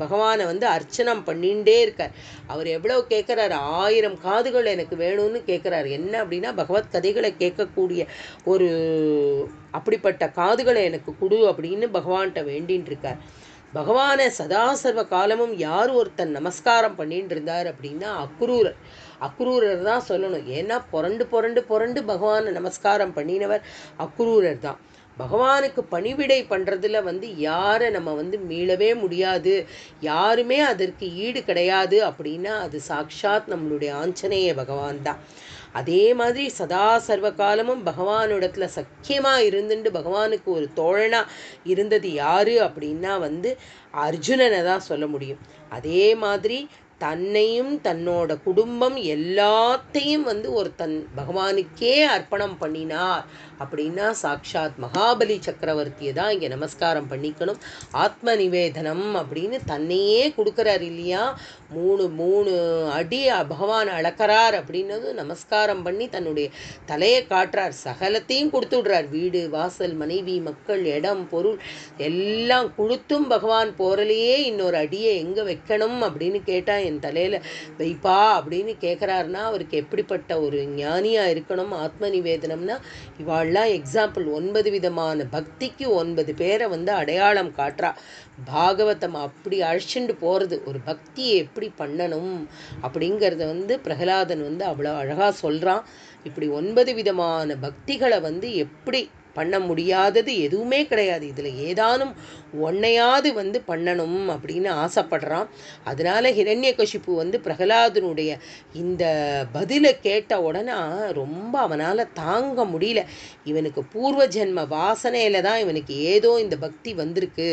பகவானை வந்து அர்ச்சனம் பண்ணிகிட்டே இருக்கார். அவர் எவ்வளோ கேட்குறாரு, 1000 காதுகள் எனக்கு வேணும்னு கேட்குறாரு. என்ன அப்படின்னா பகவத் கதைகளை கேட்கக்கூடிய ஒரு அப்படிப்பட்ட காதுகளை எனக்கு கொடு அப்படின்னு பகவான்கிட்ட வேண்டின்னு இருக்கார். பகவானை சதா சர்வ காலமும் யார் ஒருத்தன் நமஸ்காரம் பண்ணிட்டு இருந்தார் அப்படின்னா அக்ரூரர் தான் சொல்லணும். ஏன்னா புரண்டு பகவானை நமஸ்காரம் பண்ணினவர் அக்ரூரர் தான். பகவானுக்கு பணிவிடை பண்ணுறதுல வந்து யாரை நம்ம வந்து மீளவே முடியாது, யாருமே அதற்கு ஈடு கிடையாது அப்படின்னா அது சாக்ஷாத் நம்மளுடைய ஆஞ்சநேய பகவான் தான். அதே மாதிரி சதா சர்வ காலமும் பகவானிடத்தில் சக்கியமாக இருந்துட்டு பகவானுக்கு ஒரு தோழனாக இருந்தது யார் அப்படின்னா வந்து அர்ஜுனனை தான் சொல்ல முடியும். அதே மாதிரி தன்னையும் தன்னோட குடும்பம் எல்லாத்தையும் வந்து ஒருத்தன் பகவானுக்கே அர்ப்பணம் பண்ணினார் அப்படின்னா சாக்ஷாத் மகாபலி சக்கரவர்த்தியை தான் இங்கே நமஸ்காரம் பண்ணிக்கணும். ஆத்ம நிவேதனம் அப்படின்னு தன்னையே கொடுக்குறார் இல்லையா. 3 அடி பகவான் அளக்கிறார் அப்படின்னது நமஸ்காரம் பண்ணி தன்னுடைய தலையை காட்டுறார். சகலத்தையும் கொடுத்து விடுறார். வீடு வாசல் மனைவி மக்கள் இடம் பொருள் எல்லாம் கொடுத்தும் பகவான் போறலையே இன்னொரு அடியை எங்கே வைக்கணும் அப்படின்னு கேட்டால் என் தலையில் வைப்பா அப்படின்னு கேட்குறாருன்னா அவருக்கு எப்படிப்பட்ட ஒரு ஞானியாக இருக்கணும். ஆத்ம நிவேதனம்னா இவாள்லாம் எக்ஸாம்பிள். 9 விதமான பக்திக்கு 9 பேரை வந்து அடையாளம் காட்டுறா. பாகவதம் அப்படி அழைச்சிட்டு போகிறது, ஒரு பக்தியை எப்படி பண்ணணும் அப்படிங்கிறத வந்து பிரகலாதன் வந்து அவ்வளோ அழகாக சொல்கிறான். இப்படி 9 விதமான பக்திகளை வந்து எப்படி பண்ண முடியாதது எதுவுமே கிடையாது. இதில் ஏதானும் ஒன்னையாவது வந்து பண்ணணும் அப்படின்னு ஆசைப்படுறான். அதனால ஹிரண்யகசிப்பு வந்து பிரகலாதனுடைய இந்த பதிலை கேட்ட உடனே ரொம்ப அவனால் தாங்க முடியல. இவனுக்கு பூர்வ ஜென்ம வாசனையில தான் இவனுக்கு ஏதோ இந்த பக்தி வந்திருக்கு,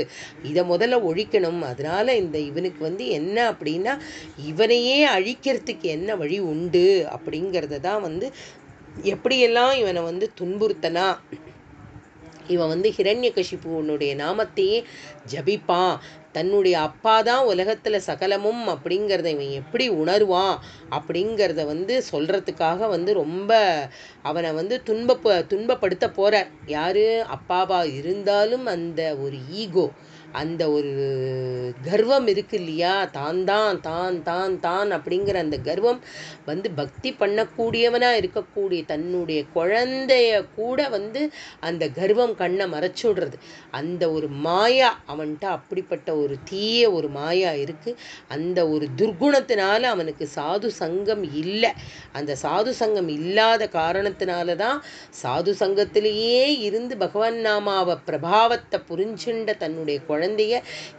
இதை முதல்ல ஒழிக்கணும். அதனால இவனுக்கு வந்து என்ன அப்படின்னா இவனையே அழிக்கிறதுக்கு என்ன வழி உண்டு அப்படிங்கிறத தான் வந்து எப்படியெல்லாம் இவனை வந்து துன்புறுத்தனா, இவன் வந்து ஹிரண்யகசிப்புவனுடைய நாமத்தையே ஜபிப்பான், தன்னுடைய அப்பா தான் உலகத்தில் சகலமும் அப்படிங்கிறத இவன் எப்படி உணர்வான் அப்படிங்கிறத வந்து சொல்கிறதுக்காக வந்து ரொம்ப அவனை வந்து துன்பப்படுத்த போகிறார். யார் அப்பாவா இருந்தாலும் அந்த ஒரு ஈகோ, அந்த ஒரு கர்வம் இருக்கு இல்லையா, தான் தான் தான் தான் தான் அப்படிங்கிற அந்த கர்வம் வந்து பக்தி பண்ணக்கூடியவனாக இருக்கக்கூடிய தன்னுடைய குழந்தைய கூட வந்து அந்த கர்வம் கண்ணை மறைச்சுடுறது. அந்த ஒரு மாயா அவன்கிட்ட அப்படிப்பட்ட ஒரு தீய ஒரு மாயா இருக்குது. அந்த ஒரு துர்குணத்தினால அவனுக்கு சாது சங்கம் இல்லை. அந்த சாது சங்கம் இல்லாத காரணத்தினால தான் சாது சங்கத்திலேயே இருந்து பகவான் நாமாவை பிரபாவத்தை புரிஞ்சுண்ட தன்னுடைய குழந்தைய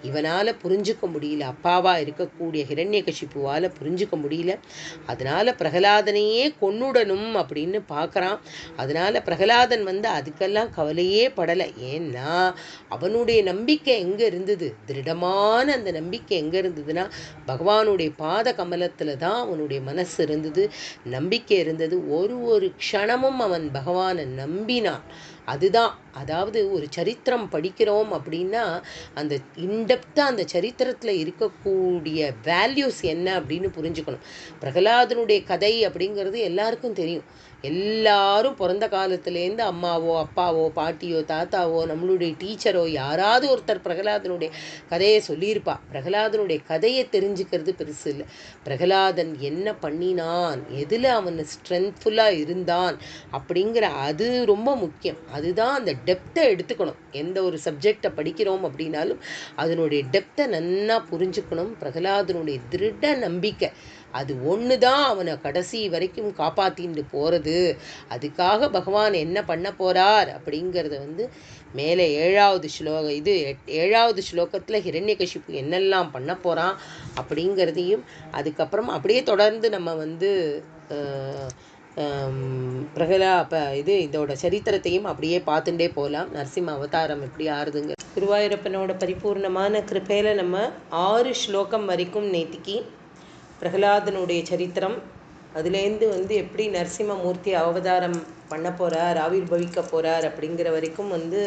இவனால் புரிஞ்சுக்க முடியல, அப்பாவாக இருக்கக்கூடிய ஹிரண்யகசிப்புவால் புரிஞ்சுக்க முடியல. அதனால் பிரகலாதனையே கொன்னுடணும் அப்படின்னு பார்க்குறான். அதனால் பிரகலாதன் வந்து அதுக்கெல்லாம் கவலையே படலை. ஏன்னா அவனுடைய நம்பிக்கை எங்கே இருந்தது, திருடமான அந்த நம்பிக்கை எங்கே இருந்ததுன்னா பகவானுடைய பாத கமலத்தில் தான் அவனுடைய மனசு இருந்தது, நம்பிக்கை இருந்தது. ஒரு க்ஷணமும் அவன் பகவானை நம்பினான். அதுதான், அதாவது ஒரு சரித்திரம் படிக்கிறோம் அப்படின்னா அந்த இன்டெப்த்தாக அந்த சரித்திரத்தில் இருக்கக்கூடிய வேல்யூஸ் என்ன அப்படின்னு புரிஞ்சுக்கணும். பிரகலாதனுடைய கதை அப்படிங்கிறது எல்லாருக்கும் தெரியும். எல்லாரும் பிறந்த காலத்துலேருந்து அம்மாவோ அப்பாவோ பாட்டியோ தாத்தாவோ நம்மளுடைய டீச்சரோ யாராவது ஒருத்தர் பிரகலாதனுடைய கதையை சொல்லியிருப்பா. பிரகலாதனுடைய கதையை தெரிஞ்சுக்கிறது பெருசு இல்லை, பிரகலாதன் என்ன பண்ணினான், எதில் அவன் ஸ்ட்ரென்த்ஃபுல்லாக இருந்தான் அப்படிங்கிற அது ரொம்ப முக்கியம். அதுதான் அந்த டெப்த்தை எடுத்துக்கணும். எந்த ஒரு சப்ஜெக்டை படிக்கிறோம் அப்படின்னாலும் அதனுடைய டெப்த்தை நன்னா புரிஞ்சுக்கணும். பிரகலாதனுடைய திருட நம்பிக்கை அது ஒன்று தான் அவனை கடைசி வரைக்கும் காப்பாற்றிட்டு போகிறது. அதுக்காக பகவான் என்ன பண்ண போகிறார் அப்படிங்கிறத வந்து மேலே 7வது ஸ்லோகத்தில் ஹிரண்யகசிப்பு என்னெல்லாம் பண்ண போகிறான் அப்படிங்கிறதையும் அதுக்கப்புறம் அப்படியே தொடர்ந்து நம்ம வந்து இதோட சரித்திரத்தையும் அப்படியே பார்த்துட்டே போகலாம். நரசிம்ம அவதாரம் எப்படி ஆறுதுங்க. குருவாயூரப்பனோட பரிபூர்ணமான கிருப்பையில் நம்ம 6 ஸ்லோகம் வரைக்கும் நேத்திக்கு பிரகலாதனுடைய சரித்திரம், அதுலேருந்து வந்து எப்படி நரசிம்மமூர்த்தி அவதாரம் பண்ண போகிறார், ஆவிர்பவிக்க போகிறார் அப்படிங்கிற வரைக்கும் வந்து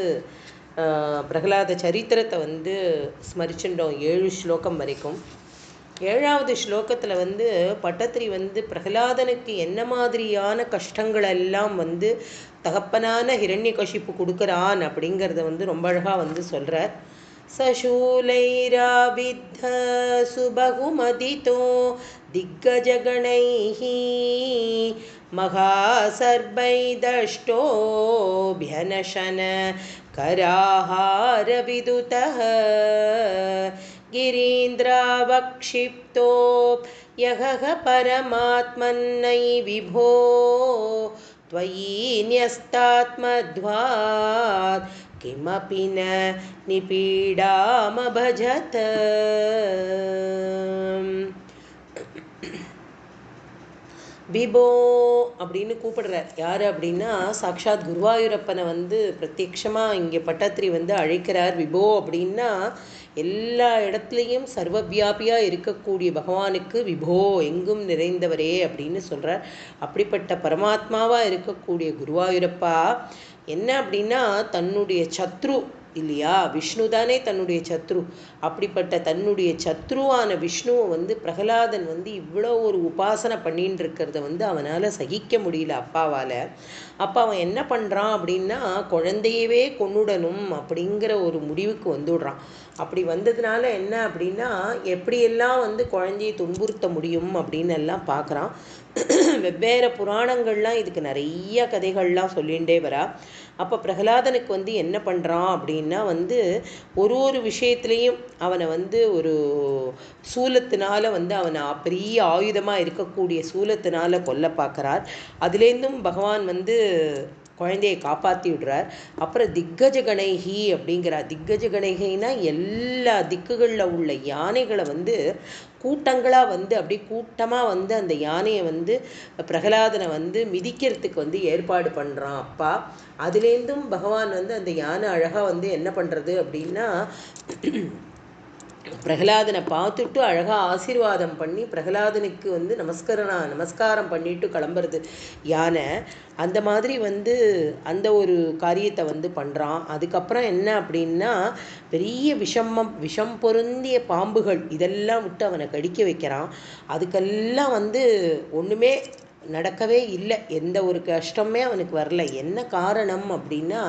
பிரகலாத சரித்திரத்தை வந்து ஸ்மரிச்சுட்டோம் 7 ஸ்லோகம் வரைக்கும். 7வது ஸ்லோகத்தில் வந்து பட்டத்திரி வந்து பிரகலாதனுக்கு என்ன மாதிரியான கஷ்டங்களெல்லாம் வந்து தகப்பனான ஹிரண்யகசிப்பு கொடுக்குறான் அப்படிங்கிறத வந்து ரொம்ப அழகாக வந்து சொல்கிறார். சசூலைராவித்த சுபகுமதிதோ திக்கஜகணைः மகாசர்பைதஷ்டோபியனஷன கராஹாரவிதுதः गिरीन्द्रावक्षिप्तो यः परमात्मन्नै विभो त्वयि न्यस्तात्मध्वात् किमपि न निपीडामभजत. விபோ அப்படின்னு கூப்பிடுறார். யார் அப்படின்னா சாக்ஷாத் குருவாயூரப்பனை வந்து பிரத்யக்ஷமாக இங்கே பட்டத்திரி வந்து அழைக்கிறார். விபோ அப்படின்னா எல்லா இடத்துலையும் சர்வவியாபியாக இருக்கக்கூடிய பகவானுக்கு விபோ எங்கும் நிறைந்தவரே அப்படின்னு சொல்கிறார். அப்படிப்பட்ட பரமாத்மாவாக இருக்கக்கூடிய குருவாயூரப்பா என்ன அப்படின்னா தன்னுடைய சத்ரு இல்லையா, விஷ்ணு தானே தன்னுடைய சத்ரு. அப்படிப்பட்ட தன்னுடைய சத்ருவான விஷ்ணுவை வந்து பிரகலாதன் வந்து இவ்வளோ ஒரு உபாசனை பண்ணின்னு இருக்கிறத வந்து அவனால் சகிக்க முடியல அப்பாவால். அப்போ அவன் என்ன பண்ணுறான் அப்படின்னா குழந்தையவே கொன்னுடணும் அப்படிங்கிற ஒரு முடிவுக்கு வந்துடுறான். அப்படி வந்ததுனால என்ன அப்படின்னா எப்படியெல்லாம் வந்து குழந்தையை துன்புறுத்த முடியும் அப்படின்னு எல்லாம் பார்க்குறான். வெவ்வேறு புராணங்கள்லாம் இதுக்கு நிறைய கதைகள்லாம் சொல்லிகிட்டே வரா. அப்போ பிரகலாதனுக்கு வந்து என்ன பண்ணுறான் அப்படின்னா வந்து ஒரு விஷயத்துலேயும் அவனை வந்து ஒரு சூலத்தினால வந்து அவனை பெரிய ஆயுதமாக இருக்கக்கூடிய சூலத்தினால கொல்ல பார்க்குறார். அதுலேருந்தும் பகவான் வந்து குழந்தையை காப்பாற்றி விடுறார். அப்புறம் திக்கஜ கணைகி அப்படிங்கிறார். திக்கஜ கணைகின்னா எல்லா திக்குகளில் உள்ள யானைகளை வந்து கூட்டங்களாக வந்து அப்படியே கூட்டமாக வந்து அந்த யானையை வந்து பிரகலாதனை வந்து மிதிக்கிறதுக்கு வந்து ஏற்பாடு பண்ணுறான் அப்பா. அதுலேருந்தும் பகவான் வந்து அந்த யானை அழகாக வந்து என்ன பண்ணுறது அப்படின்னா பிரகலாதனை பார்த்துட்டு அழகாக ஆசீர்வாதம் பண்ணி பிரகலாதனுக்கு வந்து நமஸ்காரம் பண்ணிட்டு கிளம்புறது யானை. அந்த மாதிரி வந்து அந்த ஒரு காரியத்தை வந்து பண்ணுறான். அதுக்கப்புறம் என்ன அப்படின்னா பெரிய விஷம் பொருந்திய பாம்புகள் இதெல்லாம் விட்டு அவனை கடிக்க வைக்கிறான். அதுக்கெல்லாம் வந்து ஒன்றுமே நடக்கவே இல்லை, எந்த ஒரு கஷ்டமே அவனுக்கு வரல. என்ன காரணம் அப்படின்னா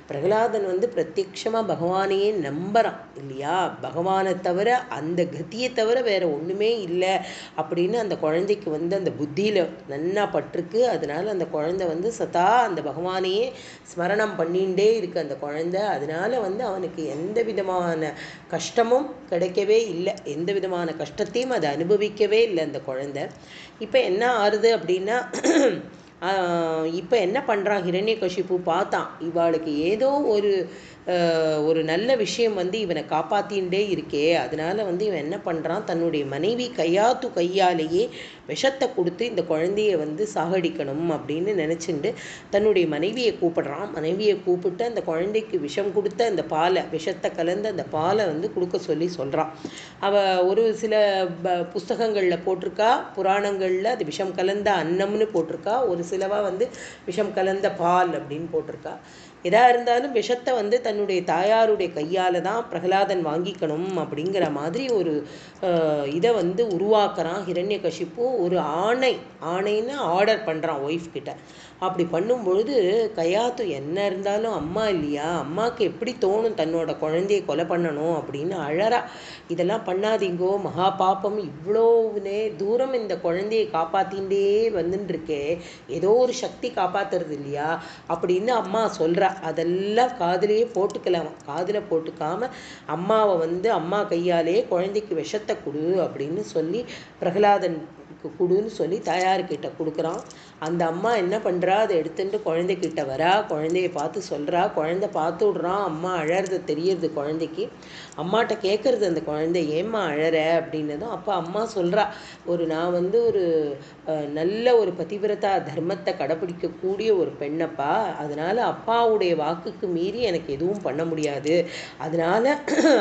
பிரகலாதன் வந்து பிரத்யக்ஷமாக பகவானையே நம்புறான் இல்லையா. பகவானை தவிர அந்த கத்தியை தவிர வேற ஒன்றுமே இல்லை அப்படின்னு அந்த குழந்தைக்கு வந்து அந்த புத்தியில் நன்னா பட்டிருக்கு. அதனால அந்த குழந்தை வந்து சதா அந்த பகவானையே ஸ்மரணம் பண்ணிகிட்டே இருக்கு அந்த குழந்தை. அதனால வந்து அவனுக்கு எந்த விதமான கஷ்டமும் கிடைக்கவே இல்லை, எந்த விதமான கஷ்டத்தையும் அதை அனுபவிக்கவே இல்லை அந்த குழந்தை. இப்போ என்ன ஆறுது அப்படின்னா இப்போ என்ன பண்ணுறான் ஹிரண்யகசிபு பார்த்தான் இவாளுக்கு ஏதோ ஒரு நல்ல விஷயம் வந்து இவனை காப்பாற்றின்ண்டே இருக்கே. அதனால வந்து இவன் என்ன பண்ணுறான், தன்னுடைய மனைவி கையாலேயே விஷத்தை கொடுத்து இந்த குழந்தைய வந்து சாகடிக்கணும் அப்படின்னு நினச்சிண்டு தன்னுடைய மனைவியை கூப்பிடுறான். மனைவியை கூப்பிட்டு அந்த குழந்தைக்கு விஷம் கொடுத்த அந்த பாலை, விஷத்தை கலந்து அந்த பாலை வந்து கொடுக்க சொல்லி சொல்கிறான். ஒரு சில புஸ்தகங்களில் போட்டிருக்கா, புராணங்களில் அது விஷம் கலந்த அன்னம்னு போட்டிருக்கா, ஒரு சிலவா வந்து விஷம் கலந்த பால் அப்படின்னு போட்டிருக்கா. எதா இருந்தாலும் விஷத்தை வந்து தன்னுடைய தாயாருடைய கையால் தான் பிரகலாதன் வாங்கிக்கணும் அப்படிங்கிற மாதிரி ஒரு இதை வந்து உருவாக்குறான் ஹிரண்யகசிப்பு. ஒரு ஆணைன்னு ஆர்டர் பண்ணுறான் ஒய்ஃப் கிட்ட. அப்படி பண்ணும்பொழுது கையாத்து என்ன இருந்தாலும் அம்மா இல்லையா, அம்மாவுக்கு எப்படி தோணும் தன்னோட குழந்தையை கொலை பண்ணணும் அப்படின்னு அழறா. இதெல்லாம் பண்ணாதீங்கோ, மகா பாப்பம், இவ்வளோ தூரம் இந்த குழந்தையை காப்பாற்றிகிட்டே வந்துட்டுருக்கே, ஏதோ ஒரு சக்தி காப்பாற்றுறது இல்லையா அப்படின்னு அம்மா சொல்கிறா. அதெல்லாம் காதிலேயே போட்டுக்கலாம், காதில் போட்டுக்காமல் அம்மாவை வந்து அம்மா கையாலேயே குழந்தைக்கு விஷத்தை கொடு அப்படின்னு சொல்லி பிரகலாதன் கொடுன்னு சொல்லி தாயார்கிட்ட கொடுக்குறான். அந்த அம்மா என்ன பண்ணுறா, அதை எடுத்துட்டு குழந்தைகிட்ட வரா, குழந்தைய பார்த்து சொல்கிறா. குழந்தை பார்த்து விட்றான், அம்மா அழறது தெரியறது குழந்தைக்கு. அம்மாட்ட கேட்குறது அந்த குழந்தை, ஏம்மா அழற அப்படின்னதும் அப்போ அம்மா சொல்கிறா, நான் வந்து ஒரு நல்ல ஒரு பதிவிரதா தர்மத்தை கடைப்பிடிக்கக்கூடிய ஒரு பெண்ணப்பா, அதனால் அப்பாவுடைய வாக்குக்கு மீறி எனக்கு எதுவும் பண்ண முடியாது, அதனால்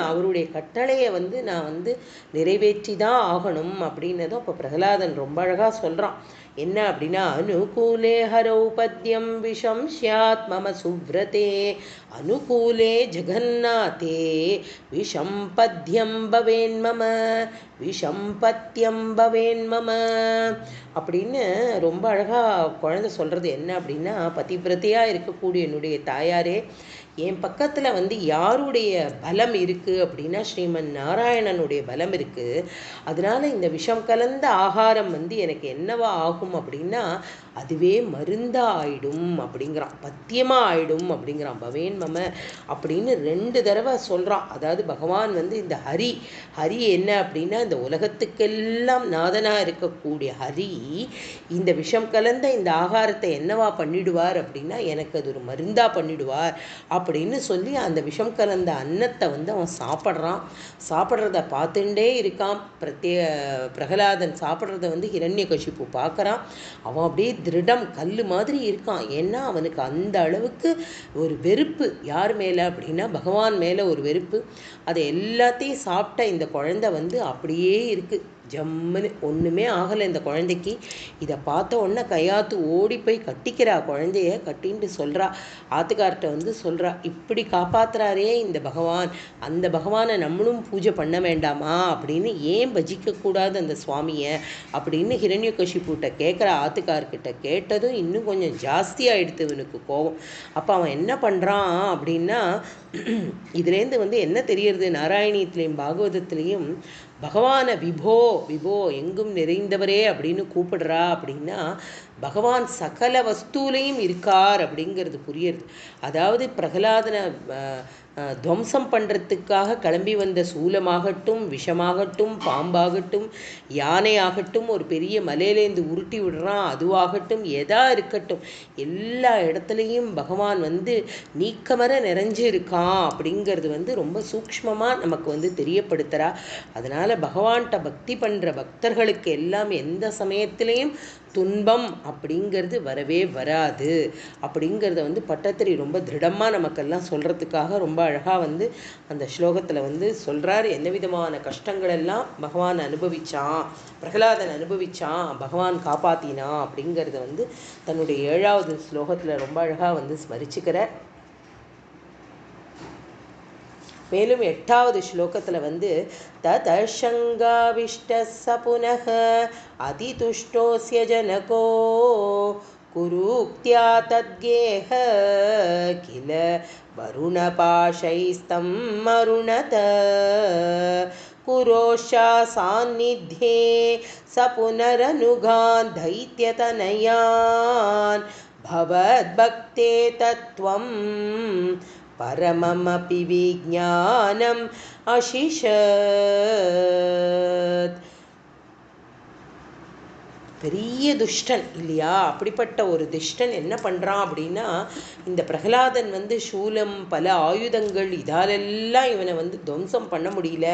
அவருடைய கட்டளையை வந்து நான் வந்து நிறைவேற்றி தான் ஆகணும் அப்படின்னதும் அப்போ பிரகலாதன் ரொம்ப அழகாக சொல்கிறான். என்ன அப்படின்னா, அனுகூலே ஹரௌபத்யம் விஷம் ஸ்யாத் மம சுவ்ரதே அனுகூலே ஜெகநாதே விஷம்பத்யம் பவேன் மம விஷம்பத்யம் பவேன் மம அப்படின்னு ரொம்ப அழகாக குழந்தை சொல்கிறது. என்ன அப்படின்னா, பதிவிரதையாக இருக்கக்கூடிய என்னுடைய தாயாரே, என் பக்கத்தில் வந்து யாருடைய பலம் இருக்குது அப்படின்னா ஸ்ரீமன் நாராயணனுடைய பலம் இருக்குது. அதனால இந்த விஷம் கலந்த ஆகாரம் வந்து எனக்கு என்னவா ஆகும் அப்படின்னா அதுவே மருந்தா ஆயிடும் அப்படிங்கிறான், பத்தியமாக ஆயிடும் அப்படிங்கிறான். பவேன் மம அப்படின்னு 2 தடவை சொல்கிறான். அதாவது பகவான் வந்து இந்த ஹரி என்ன அப்படின்னா இந்த உலகத்துக்கெல்லாம் நாதனாக இருக்கக்கூடிய ஹரி இந்த விஷம் கலந்த இந்த ஆகாரத்தை என்னவா பண்ணிடுவார் அப்படின்னா எனக்கு அது ஒரு மருந்தா பண்ணிடுவார் அப்படின்னு சொல்லி அந்த விஷம் கலந்த அன்னத்தை வந்து அவன் சாப்பிட்றத பார்த்துட்டே இருக்கான். பிரகலாதன் சாப்பிட்றத வந்து ஹிரண்யகசிப்பு பார்க்குறான். அவன் அப்படியே திருடம் கல் மாதிரி இருக்கான். ஏன்னா அவனுக்கு அந்த அளவுக்கு ஒரு வெறுப்பு யார் மேலே அப்படின்னா பகவான் மேலே ஒரு வெறுப்பு. அதை எல்லாத்தையும் சாப்பிட்ட இந்த குழந்தை வந்து அப்படியே இருக்குது, ஜம்முன்னு ஒன்றுமே ஆகலை இந்த குழந்தைக்கு. இதை பார்த்த உடனே கையாத்து ஓடி போய் கட்டிக்கிறா, குழந்தைய கட்டின்ட்டு சொல்கிறா, ஆத்துக்கார்ட்ட வந்து சொல்கிறா, இப்படி காப்பாற்றுறாரே இந்த பகவான், அந்த பகவானை நம்மளும் பூஜை பண்ண வேண்டாமா அப்படின்னு, ஏன் பஜிக்கக்கூடாது அந்த சுவாமியை அப்படின்னு ஹிரண்யகசிப்புட்ட கேட்குறா. ஆத்துக்கார்கிட்ட கேட்டதும் இன்னும் கொஞ்சம் ஜாஸ்தியாகிடுது இவனுக்கு கோபம். அப்போ அவன் என்ன பண்ணுறான் அப்படின்னா, இதுலேருந்து வந்து என்ன தெரியறது, நாராயணியத்திலையும் பாகவதத்திலையும் பகவானை விபோ எங்கும் நிறைந்தவரே அப்படின்னு கூப்பிடுறா. அப்படின்னா பகவான் சகல வஸ்தூலையும் இருக்கார் அப்படிங்கிறது புரியுறது. அதாவது பிரகலாதனை துவம்சம் பண்ணுறதுக்காக கிளம்பி வந்த சூலமாகட்டும், விஷமாகட்டும், பாம்பாகட்டும், யானையாகட்டும், ஒரு பெரிய மலையிலேருந்து உருட்டி விடுறான் அதுவாகட்டும், எதா இருக்கட்டும், எல்லா இடத்துலையும் பகவான் நீக்கமர நிறைஞ்சு இருக்கான் அப்படிங்கிறது ரொம்ப சூக்ஷ்மமாக நமக்கு தெரியப்படுத்துகிறா. அதனால் பகவான்கிட்ட பக்தி பண்ணுற பக்தர்களுக்கு எல்லாம் எந்த சமயத்திலையும் துன்பம் அப்படிங்கிறது வரவே வராது அப்படிங்கிறத பட்டத்திரி ரொம்ப திருடமாக நமக்கெல்லாம் சொல்கிறதுக்காக ரொம்ப அழகாக அந்த ஸ்லோகத்தில் சொல்கிறார். எந்த விதமான கஷ்டங்கள் எல்லாம் பகவான் அனுபவிச்சான், பிரகலாதன் அனுபவிச்சான், பகவான் காப்பாத்தினா அப்படிங்கிறத தன்னுடைய 7வது ஸ்லோகத்தில் ரொம்ப அழகாக ஸ்மரிச்சுக்கிறார். மேலும் 8வது ஸ்லோகத்தில் ததசங்காவிஷ்ட ச புனः அதிதுஷ்டோஸ்ய ஜனகோ குருக்த்யா தத்கேஹ கில வருணபாஷைஸ்தம் மருணத குரோஷா சாநித்யே ச புனரனுகான் தைத்யதனயான் பவத்பக்தே தத்வம் பரமமபி விஜ்ஞானம் அசிஷத். பெரிய துஷ்டன் இல்லையா? அப்படிப்பட்ட ஒரு துஷ்டன் என்ன பண்ணுறான் அப்படின்னா, இந்த பிரகலாதன் சூலம் பல ஆயுதங்கள் இதாலெல்லாம் இவனை துவம்சம் பண்ண முடியல,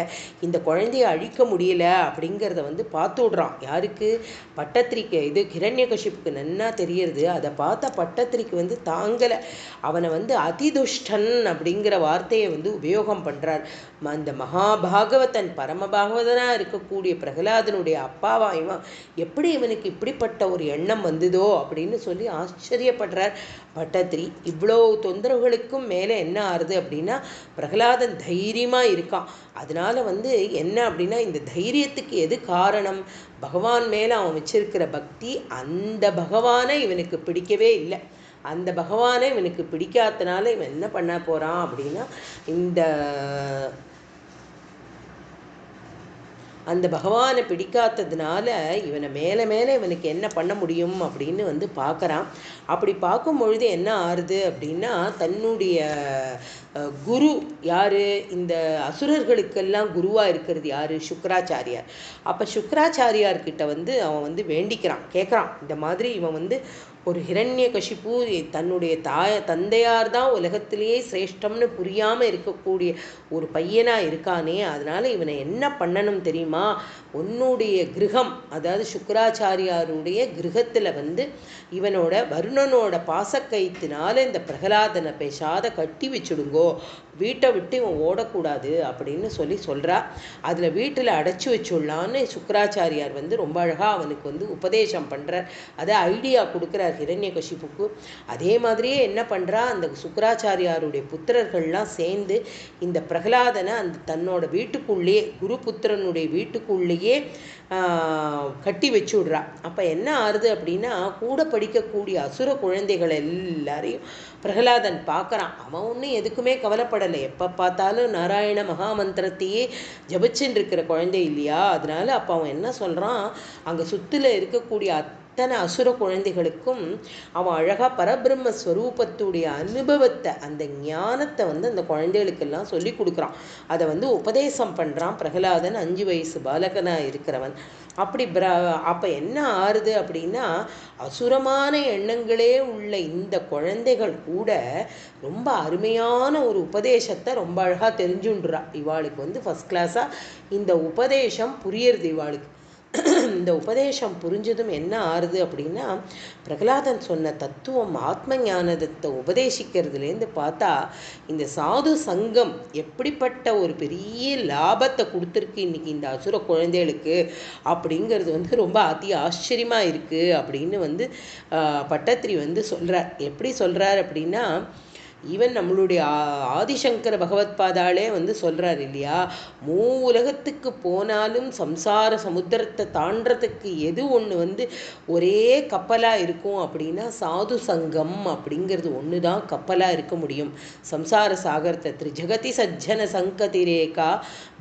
இந்த குழந்தையை அழிக்க முடியல அப்படிங்கிறத பார்த்து விடுறான். யாருக்கு? பட்டத்திரிக்கு. இது ஹிரண்யகசிப்புக்கு நன்னா தெரியறது. அதை பார்த்த பட்டத்திரிக்கு தாங்கலை. அவனை அதிதுஷ்டன் அப்படிங்கிற வார்த்தையை உபயோகம் பண்ணுறார். அந்த மகாபாகவதன் பரமபாகவதனாக இருக்கக்கூடிய பிரகலாதனுடைய அப்பாவா இவன், எப்படி இவனுக்கு இப்படிப்பட்ட ஒரு எண்ணம் வந்ததோ அப்படின்னு சொல்லி ஆச்சரியப்படுறார் பட்டத்திரி. இவ்வளோ தொந்தரவுகளுக்கும் மேலே என்ன ஆறுது அப்படின்னா, பிரகலாதன் தைரியமாக இருக்கான். அதனால என்ன அப்படின்னா, இந்த தைரியத்துக்கு எது காரணம்? பகவான் மேலே அவன் வச்சிருக்கிற பக்தி. அந்த பகவானை இவனுக்கு பிடிக்கவே இல்லை. அந்த பகவானை இவனுக்கு பிடிக்காதனால இவன் என்ன பண்ண போகிறான் அப்படின்னா, அந்த பகவானை பிடிக்காததுனால இவனை மேலே மேலே இவனுக்கு என்ன பண்ண முடியும் அப்படின்னு பார்க்குறான். அப்படி பார்க்கும் பொழுது என்ன ஆறுது அப்படின்னா, தன்னுடைய குரு யார்? இந்த அசுரர்களுக்கெல்லாம் குருவாக இருக்கிறது யார்? சுக்கராச்சாரியார். அப்போ சுக்கராச்சாரியார்கிட்ட அவன் வேண்டிக்கிறான், கேட்குறான். இந்த மாதிரி இவன் ஒரு ஹிரண்யகசிப்பு தன்னுடைய தந்தையார் தான் உலகத்திலேயே சிரேஷ்டம்னு புரியாமல் இருக்கக்கூடிய ஒரு பையனாக இருக்கானே, அதனால் இவனை என்ன பண்ணணும் தெரியுமா? உன்னுடைய கிரகம், அதாவது சுக்கராச்சாரியாருடைய கிரகத்தில் இவனோட வருணனோட பாசக்கயிற்றினால இந்த பிரகலாதனை பேசாத கட்டி வச்சுடுங்கோ, வீட்டை விட்டு இவன் ஓடக்கூடாது அப்படின்னு சொல்கிறா. அதில் வீட்டில் அடைச்சி வச்சுடலான்னு சுக்கராச்சாரியார் ரொம்ப அழகாக அவனுக்கு உபதேசம் பண்ணுறார். அதை ஐடியா கொடுக்குறார் ஹிரண்யகசிப்புக்கு. அதே மாதிரியே என்ன பண்ணுறா, அந்த சுக்கராச்சாரியாருடைய புத்திரர்கள்லாம் சேர்ந்து இந்த பிரகலாதனை அந்த தன்னோட வீட்டுக்குள்ளேயே, குரு புத்திரனுடைய வீட்டுக்குள்ளேயே கட்டி வச்சு விடுறா. அப்போ என்ன ஆறுது அப்படின்னா, கூட படிக்கக்கூடிய அசுர குழந்தைகள் எல்லாரையும் பிரகலாதன் பார்க்குறான். அவன் ஒன்றும் எதுக்குமே கவலைப்படலை. எப்போ பார்த்தாலும் நாராயண மகாமந்திரத்தையே ஜபிச்சுன்னு இருக்கிற குழந்தை இல்லையா? அதனால அப்போ அவன் என்ன சொல்கிறான், அங்கே சுற்றில இருக்கக்கூடிய அத்தனை அசுர குழந்தைகளுக்கும் அவன் அழகாக பரபிரம்ம ஸ்வரூபத்துடைய அனுபவத்தை, அந்த ஞானத்தை அந்த குழந்தைகளுக்கெல்லாம் சொல்லி கொடுக்குறான். அதை உபதேசம் பண்ணுறான் பிரகலாதன், 5 வயசு பாலகனாக இருக்கிறவன். அப்போ என்ன ஆறுது அப்படின்னா, அசுரமான எண்ணங்களே உள்ள இந்த குழந்தைகள் கூட ரொம்ப அருமையான ஒரு உபதேசத்தை ரொம்ப அழகாக தெரிஞ்சுன்றா. இவாளுக்கு ஃபஸ்ட் கிளாஸாக இந்த உபதேசம் புரியறது இவாளுக்கு. இந்த உபதேசம் புரிஞ்சதும் என்ன ஆறுது அப்படின்னா, பிரகலாதன் சொன்ன தத்துவம் ஆத்ம ஞானத்தை உபதேசிக்கிறதுலேருந்து பார்த்தா, இந்த சாது சங்கம் எப்படிப்பட்ட ஒரு பெரிய லாபத்தை கொடுத்துருக்கு இன்னைக்கு இந்த அசுர குழந்தைகளுக்கு அப்படிங்கிறது ரொம்ப அதி ஆச்சரியமாக இருக்குது அப்படின்னு பட்டத்திரி சொல்கிறார். எப்படி சொல்கிறார் அப்படின்னா, ஈவன் நம்மளுடைய ஆதிசங்கர பகவத்பாதாலே வந்து சொல்கிறார் இல்லையா, மூ உலகத்துக்கு போனாலும் சம்சார சமுத்திரத்தை தாண்டறதுக்கு எது ஒன்று வந்து ஒரே கப்பலாக இருக்கும் அப்படின்னா சாது சங்கம் அப்படிங்கிறது ஒன்று தான் கப்பலாக இருக்க முடியும். சம்சார சாகரத்தை திரிஜகதி சஜ்ஜன சங்கதிரேகா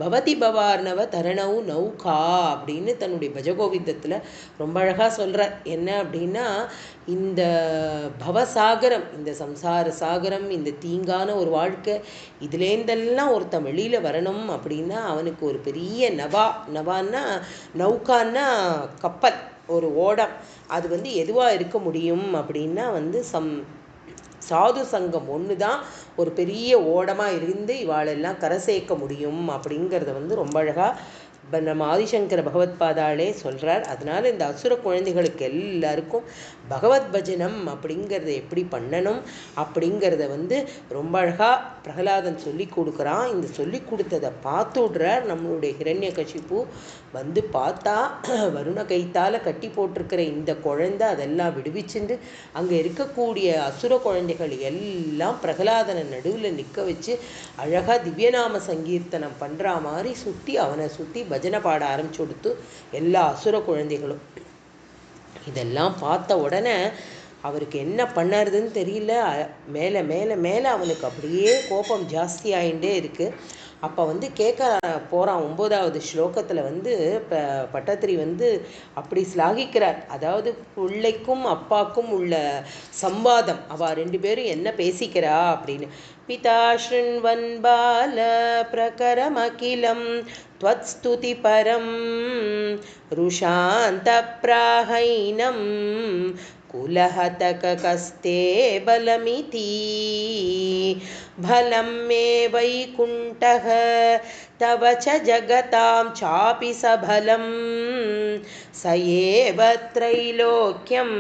பவதி பவார்ணவ தரணவு நௌகா அப்படின்னு தன்னுடைய பஜகோவிந்தத்தில் ரொம்ப அழகாக சொல்கிறார். என்ன அப்படின்னா, இந்த பவசாகரம், இந்த சம்சார சாகரம், இந்த தீங்கான ஒரு வாழ்க்கை, இதுலேருந்தெல்லாம் ஒருத்தன் வெளியில் வரணும் அப்படின்னா அவனுக்கு ஒரு பெரிய நவான்னா நௌகான்னா கப்பல், ஒரு ஓடம். அது வந்து எதுவாக இருக்க முடியும் அப்படின்னா வந்து சாது சங்கம் ஒன்று தான் ஒரு பெரிய ஓடமாக இருந்து இவாளெல்லாம் கரை சேர்க்க முடியும் அப்படிங்கிறத வந்து ரொம்ப அழகாக நம்ம ஆதிசங்கர பகவத்பாதாலே சொல்கிறார். அதனால் இந்த அசுர குழந்தைகளுக்கு எல்லாருக்கும் பகவத் பஜனம் அப்படிங்கிறத எப்படி பண்ணணும் அப்படிங்கிறத வந்து ரொம்ப அழகாக பிரகலாதன் சொல்லி கொடுக்குறான். இந்த சொல்லி கொடுத்ததை பார்த்து விடுறார் நம்மளுடைய ஹிரண்யகசிப்பு. வந்து பார்த்தா வருண கைத்தால் கட்டி போட்டிருக்கிற இந்த குழந்தை அதெல்லாம் விடுவிச்சுட்டு அங்கே இருக்கக்கூடிய அசுர குழந்தைகள் எல்லாம் பிரகலாதனை நடுவில் நிற்க வச்சு அழகாக திவ்யநாம சங்கீர்த்தனம் பண்ணுற மாதிரி அவனை சுற்றி பஜனை பாட ஆரம்பிச்சு கொடுத்து எல்லா அசுர குழந்தைகளும். இதெல்லாம் பார்த்த உடனே அவருக்கு என்ன பண்ணறதுன்னு தெரியல. மேலே மேலே மேலே அவனுக்கு அப்படியே கோபம் ஜாஸ்தி ஆகிட்டே இருக்குது. அப்போ வந்து கேட்க போகிறான். 9வது ஸ்லோகத்தில் வந்து பட்டத்திரி வந்து அப்படி ஸ்லாகிக்கிறார். அதாவது பிள்ளைக்கும் அப்பாக்கும் உள்ள சம்வாதம், அவள் 2 பேரும் என்ன பேசிக்கிறா அப்படின்னு. பிதா ஸ்ருண்வன் பால பிரகரமகிலம் त्वत् स्तुति परं रुषान्त प्राहैनं कुलहतकस्ते बलमिति भलं मे वैकुण्ठः तव च जगतां चापि सबलं स एव त्रैलोक्यं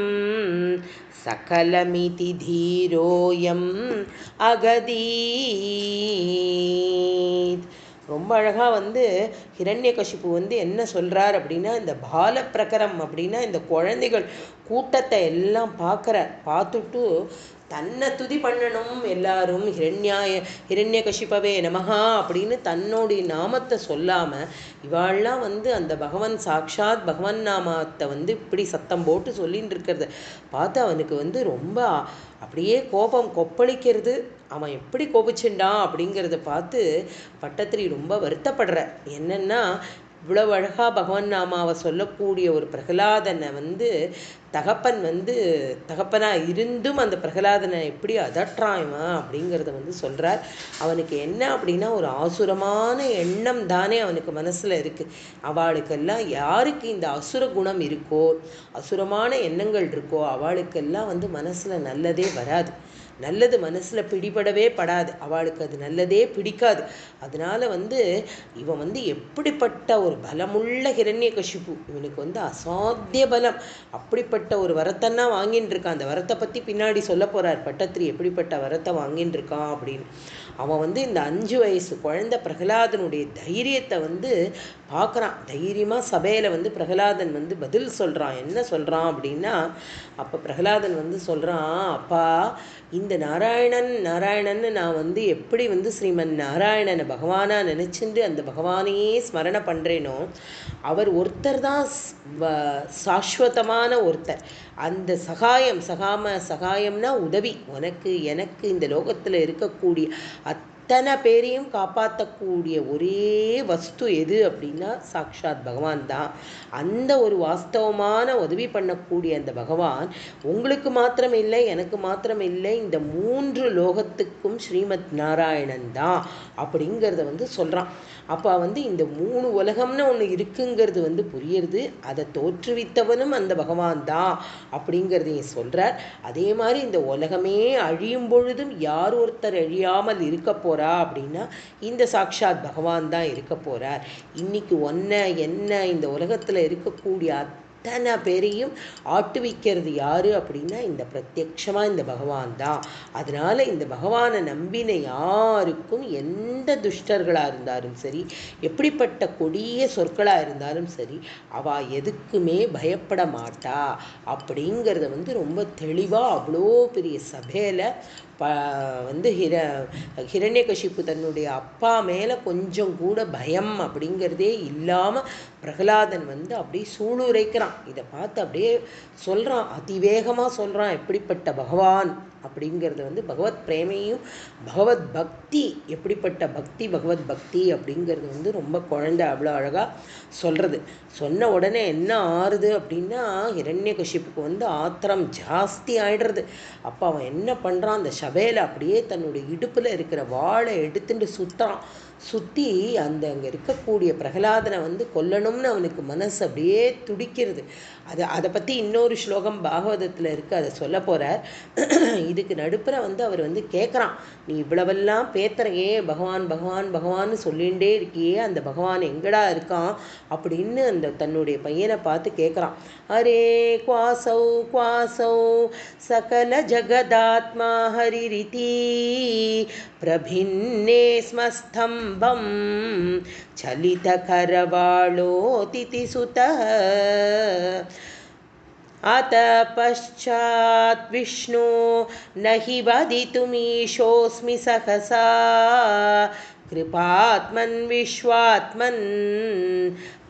सकलमिति धीरोऽयम् अगदीत्. ரொம்ப அழகாக வந்து ஹிரண்யகசிப்பு வந்து என்ன சொல்கிறார் அப்படின்னா, இந்த பால பிரகரம் அப்படின்னா இந்த குழந்தைகள் கூட்டத்தை எல்லாம் பார்த்துட்டு தன்னை துதி பண்ணணும் எல்லாரும். ஹிரண்யகசிபவே நமஹா அப்படின்னு தன்னுடைய நாமத்தை சொல்லாமல் இவாள்லாம் வந்து அந்த பகவான் சாக்ஷாத் பகவான் நாமத்தை வந்து இப்படி சத்தம் போட்டு சொல்லின்னு இருக்கிறத பார்த்து அவனுக்கு வந்து ரொம்ப அப்படியே கோபம் கொப்பளிக்கிறது. அவன் எப்படி கோபிச்சுண்டான் அப்படிங்கிறத பார்த்து பட்டத்திரி ரொம்ப வருத்தப்படுற. என்னன்னா, இவ்வளவு அழகாக பகவான் நாமாவை சொல்லக்கூடிய ஒரு பிரகலாதனை வந்து தகப்பன் வந்து தகப்பனாக இருந்தும் அந்த பிரகலாதனை எப்படி அதற்றான் அப்படிங்கிறத வந்து சொல்கிறார். அவனுக்கு என்ன அப்படின்னா, ஒரு ஆசுரமான எண்ணம் தானே அவனுக்கு மனசில் இருக்குது. அவளுக்கெல்லாம் யாருக்கு இந்த அசுர குணம் இருக்கோ, அசுரமான எண்ணங்கள் இருக்கோ, அவளுக்கெல்லாம் வந்து மனசில் நல்லதே வராது. நல்லது மனசில் பிடிபடவே படாது. அவளுக்கு அது நல்லதே பிடிக்காது. அதனால் வந்து இவன் வந்து எப்படிப்பட்ட ஒரு பலமுள்ள ஹிரண்யகசிப்பு, இவனுக்கு வந்து அசாத்திய பலம். அப்படிப்பட்ட ஒரு வரத்தன்னா வாங்கின்னு இருக்கான். அந்த வரத்தை பற்றி பின்னாடி சொல்ல போகிறார் பட்டத்திரி, எப்படிப்பட்ட வரத்தை வாங்கின்னு இருக்கான் அப்படின்னு. அவன் வந்து இந்த 5 வயசு குழந்தை பிரகலாதனுடைய தைரியத்தை வந்து பார்க்குறான். தைரியமாக சபையில் வந்து பிரகலாதன் வந்து பதில் சொல்கிறான். என்ன சொல்கிறான் அப்படின்னா, அப்போ பிரகலாதன் வந்து சொல்கிறான், அப்பா இந்த நாராயணன்னு நான் வந்து எப்படி வந்து ஸ்ரீமன் நாராயணனை பகவானாக நினச்சிண்டு அந்த பகவானையே ஸ்மரணை பண்ணுறேனோ, அவர் ஒருத்தர் தான் சாஸ்வதமான ஒருத்தர். அந்த சகாயம்னா உதவி, உனக்கு எனக்கு இந்த லோகத்தில் இருக்கக்கூடிய அத்தனை பேரையும் காப்பாற்றக்கூடிய ஒரே வஸ்து எது அப்படின்னா சாக்ஷாத் பகவான் தான். அந்த ஒரு வாஸ்தவமான உதவி பண்ணக்கூடிய அந்த பகவான் உங்களுக்கு மாத்திரம் இல்லை, எனக்கு மாத்திரம் இல்லை, இந்த 3 லோகத்துக்கும் ஸ்ரீமத் நாராயணன் தான் அப்படிங்கிறத வந்து சொல்கிறான். அப்போ வந்து இந்த 3 உலகம்னு ஒன்று இருக்குங்கிறது வந்து புரியுறது. அதை தோற்றுவித்தவனும் அந்த பகவான் தான் அப்படிங்கிறதையும் சொல்கிறார். அதே மாதிரி இந்த உலகமே அழியும் பொழுதும் யார் ஒருத்தர் அழியாமல் இருக்க போகிறா அப்படின்னா இந்த சாக்ஷாத் பகவான் தான் இருக்க போகிறார். இன்னைக்கு என்ன இந்த உலகத்தில் இருக்கக்கூடிய அத்தனை பேரையும் ஆட்டுவிக்கிறது யாரு அப்படின்னா இந்த பிரத்யக்ஷமாக இந்த பகவான் தான். அதனால இந்த பகவானை நம்பின யாருக்கும் எந்த துஷ்டர்களாக இருந்தாலும் சரி, எப்படிப்பட்ட கொடிய சொற்களாக இருந்தாலும் சரி, அவ எதுக்குமே பயப்பட மாட்டா அப்படிங்கிறத ரொம்ப தெளிவாக அவ்வளோ பெரிய சபையில் ஹிரண்யகசிப்பு தன்னுடைய அப்பா மேலே கொஞ்சம் கூட பயம் அப்படிங்கிறதே இல்லாமல் பிரகலாதன் அப்படியே சூளுரைக்கிறான். இதை பார்த்து அப்படியே சொல்கிறான், அதிவேகமாக சொல்கிறான் எப்படிப்பட்ட பகவான் அப்படிங்கிறது பகவத் பிரேமையும் பகவத் பக்தி, எப்படிப்பட்ட பக்தி பகவத் பக்தி அப்படிங்கிறது ரொம்ப குழந்தை அவ்வளோ அழகாக சொல்கிறது. சொன்ன உடனே என்ன ஆறுது அப்படின்னா ஹிரண்யகசிப்புக்கு ஆத்திரம் ஜாஸ்தி ஆயிடுறது. அப்போ அவன் என்ன பண்ணுறான், அந்த சபையில் அப்படியே தன்னுடைய இடுப்பில் இருக்கிற வாளை எடுத்துட்டு சுற்றி அங்கே இருக்கக்கூடிய பிரகலாதனை கொல்லணும்னு அவனுக்கு மனசு அப்படியே துடிக்கிறது. அதை பற்றி இன்னொரு ஸ்லோகம் பாகவதத்தில் இருக்குது, அதை சொல்ல போகிறார். இதுக்கு நடுப்புற அவர் கேட்குறான், நீ இவ்வளவெல்லாம் பேத்துறையே பகவான் பகவான் பகவான்னு சொல்லிகிட்டே இருக்கியே, அந்த பகவான் எங்கடா இருக்கான் அப்படின்னு அந்த தன்னுடைய பையனை பார்த்து கேட்குறான். அரே குவாசௌ குவாசௌ சகல ஜகதாத்மா ஹரிரிதி பிரபின்னே ஸ்மஸ்தம்பம் சலித கரவாளோதிதி சுதः अत पश्चात् विष्णु न हि वदितुमीशोऽस्मि सहसा कृपात्मन् विश्वात्मन्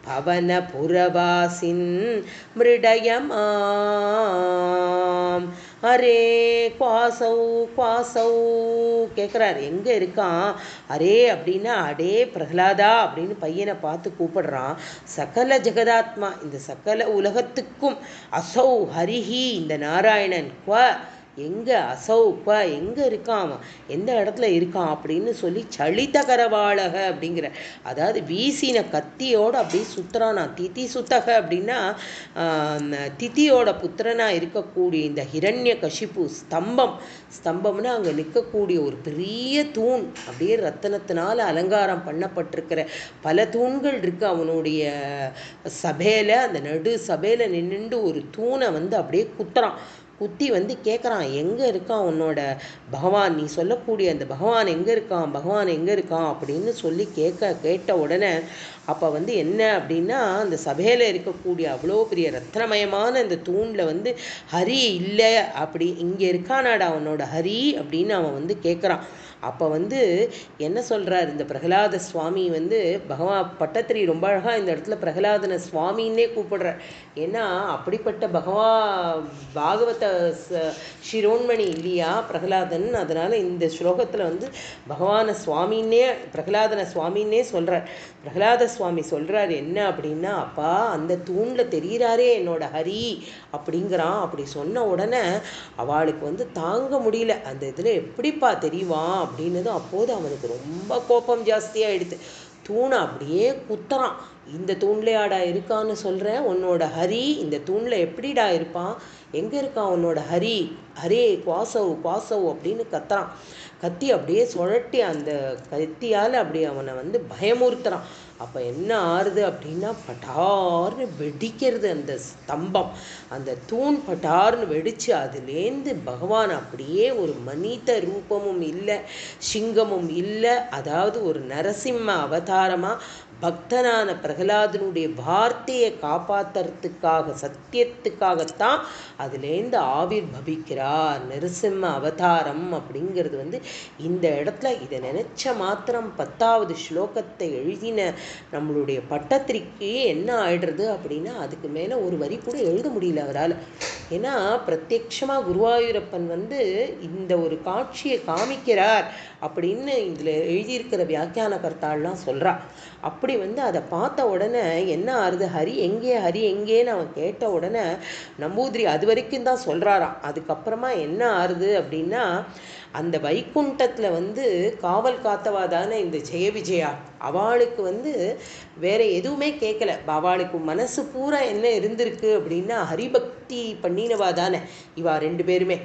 पवनपुरवासिन् मृडयमाम्. அரே குவாசௌ கேட்குறாரு, எங்கே இருக்கான்? அரே அப்படின்னா அடே பிரகலாதா அப்படின்னு பையனை பார்த்து கூப்பிடுறான். சகல ஜெகதாத்மா, இந்த சகல உலகத்துக்கும், அசௌ ஹரிஹி இந்த நாராயணன், குவ எங்கே, அசௌ குவ எங்கே இருக்கான், அவன் எந்த இடத்துல இருக்கான் அப்படின்னு சொல்லி சலித கரவாளக அப்படிங்கிற, அதாவது வீசின கத்தியோடு அப்படியே சுத்துறானா. திதி சுத்தக அப்படின்னா திதியோட புத்திரனாக இருக்கக்கூடிய இந்த ஹிரண்யகசிப்பு ஸ்தம்பம்னா அங்கே நிற்கக்கூடிய ஒரு பெரிய தூண், அப்படியே ரத்தனத்தினால் அலங்காரம் பண்ணப்பட்டிருக்கிற பல தூண்கள் இருக்குது அவனுடைய சபையில். அந்த நடு சபையில் நின்றுண்டு ஒரு தூணை அப்படியே குத்தி கேட்குறான், எங்கே இருக்கான் உன்னோட பகவான், நீ சொல்லக்கூடிய அந்த பகவான் எங்கே இருக்கான் அப்படின்னு சொல்லி கேட்ட உடனே அப்போ என்ன அப்படின்னா அந்த சபையில் இருக்கக்கூடிய அவ்வளோ பெரிய ரத்னமயமான அந்த தூணில் ஹரி இல்லை, அப்படி இங்கே இருக்கானாடா உன்னோட ஹரி அப்படின்னு அவன் கேட்குறான். அப்போ என்ன சொல்கிறார் இந்த பிரகலாத சுவாமி, பகவான் பட்டத்திரி ரொம்ப அழகாக இந்த இடத்துல பிரகலாதனை சுவாமின்னே கூப்பிடுறார். ஏன்னா அப்படிப்பட்ட பாகவத சிரோன்மணி இல்லையா பிரகலாதன், அதனால் இந்த ஸ்லோகத்தில் பகவான சுவாமின்னே பிரகலாதனை சுவாமின்னே சொல்கிறார். பிரகலாத சுவாமி சொல்கிறார் என்ன அப்படின்னா, அப்பா அந்த தூணில் தெரிகிறாரே என்னோட ஹரி அப்படிங்கிறான். அப்படி சொன்ன உடனே அவளுக்கு தாங்க முடியல, அந்த இதில் எப்படிப்பா தெரியுவான் அப்படின்னதும் அப்போது அவனுக்கு ரொம்ப கோபம் ஜாஸ்தியாகிடுது. தூணை அப்படியே குத்துறான். இந்த தூண்லையாடா இருக்கான்னு சொல்கிறேன், உன்னோட ஹரி இந்த தூணில் எப்படிடா இருப்பான், எங்கே இருக்கான் உன்னோட ஹரி, ஹரே குவாசவ் அப்படின்னு கத்துறான். கத்தி அப்படியே சுழட்டி அந்த கத்தியால் அப்படி அவனை பயமுறுத்துறான். அப்போ என்ன ஆறுது அப்படின்னா பட்டார்னு வெடிக்கிறது அந்த ஸ்தம்பம், அந்த தூண் பட்டார்னு வெடித்து அதுலேருந்து பகவான் அப்படியே ஒரு மனித ரூபமும் இல்லை, சிங்கமும் இல்லை, அதாவது ஒரு நரசிம்ம அவதாரமாக பக்தனான பிரகலாதனுடைய வார்த்தையை காப்பாற்றுறதுக்காக சத்தியத்துக்காகத்தான் அதுலேருந்து ஆவிர் பவிக்கிறார். நரசிம்ம அவதாரம் அப்படிங்கிறது இந்த இடத்துல இதை நினைச்ச மாத்திரம் 10வது ஸ்லோகத்தை எழுதின நம்மளுடைய பட்டத்திரிக்கு என்ன ஆயிடுறது அப்படின்னா அதுக்கு மேலே ஒரு வரி கூட எழுத முடியல அவரால். ஏன்னா பிரத்யக்ஷமாக குருவாயூரப்பன் இந்த ஒரு காட்சியை காமிக்கிறார் அப்படின்னு இதில் எழுதியிருக்கிற வியாக்கியான கர்த்தாள்லாம் சொல்கிறா. அப்படி அதை பார்த்த உடனே என்ன ஆறுது, ஹரி எங்கேன்னு அவன் கேட்ட உடனே நம்பூதிரி அது வரைக்கும் தான் சொல்கிறாராம். அதுக்கப்புறமா என்ன ஆறுது அப்படின்னா அந்த வைகுண்டத்தில் காவல் காத்தவாதான இந்த ஜெய விஜயா அவளுக்கு வேற எதுவுமே கேட்கல. அவளுக்கு மனசு பூரா என்ன இருந்திருக்கு அப்படின்னா ஹரிபக்தி பண்ணினவா தானே இவா 2 பேருமே.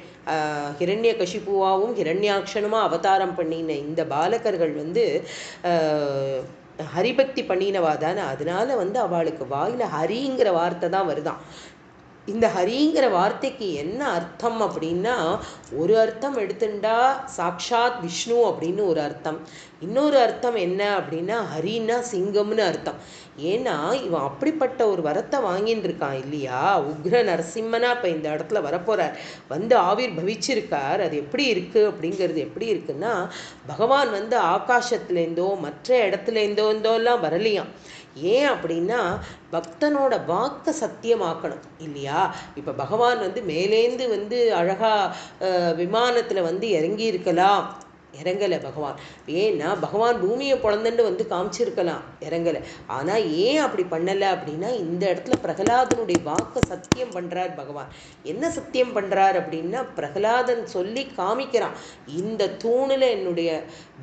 ஹிரண்யகசிப்புவாவும் ஹிரண்யாக்ஷனுமா அவதாரம் பண்ணின இந்த பாலகர்கள் ஹரிபக்தி பண்ணினவா தானே, அதனால அவளுக்கு வாயில ஹரிங்கிற வார்த்தை தான் வருதான். இந்த ஹரிங்கிற வார்த்தைக்கு என்ன அர்த்தம் அப்படின்னா, ஒரு அர்த்தம் எடுத்துட்டா சாக்ஷாத் விஷ்ணு அப்படின்னு ஒரு அர்த்தம். இன்னொரு அர்த்தம் என்ன அப்படின்னா, ஹரின்னா சிங்கம்னு அர்த்தம். ஏன்னா இவன் அப்படிப்பட்ட ஒரு வரத்தை வாங்கின்னு இருக்கான் இல்லையா, உக்ர நரசிம்மனா இப்போ இந்த இடத்துல வரப்போறார், ஆவிர் பவிச்சிருக்கார். அது எப்படி இருக்கு அப்படிங்கிறது எப்படி இருக்குன்னா, பகவான் ஆகாசத்துலேருந்தோ மற்ற இடத்துலேருந்தோலாம் வரலையாம். ஏன் அப்படின்னா, பக்தனோட வாக்க சத்தியமாக்கணும் இல்லையா. இப்போ பகவான் மேலேந்து அழகா விமானத்தில் இறங்கி இருக்கலாம், இறங்கலை பகவான். ஏன்னா பகவான் பூமியை பிறந்துட்டு காமிச்சிருக்கலாம், இறங்கலை. ஆனால் ஏன் அப்படி பண்ணலை அப்படின்னா, இந்த இடத்துல பிரகலாதனுடைய வாக்க சத்தியம் பண்ணுறார் பகவான். என்ன சத்தியம் பண்ணுறார் அப்படின்னா, பிரகலாதன் சொல்லி காமிக்கிறான், இந்த தூணில் என்னுடைய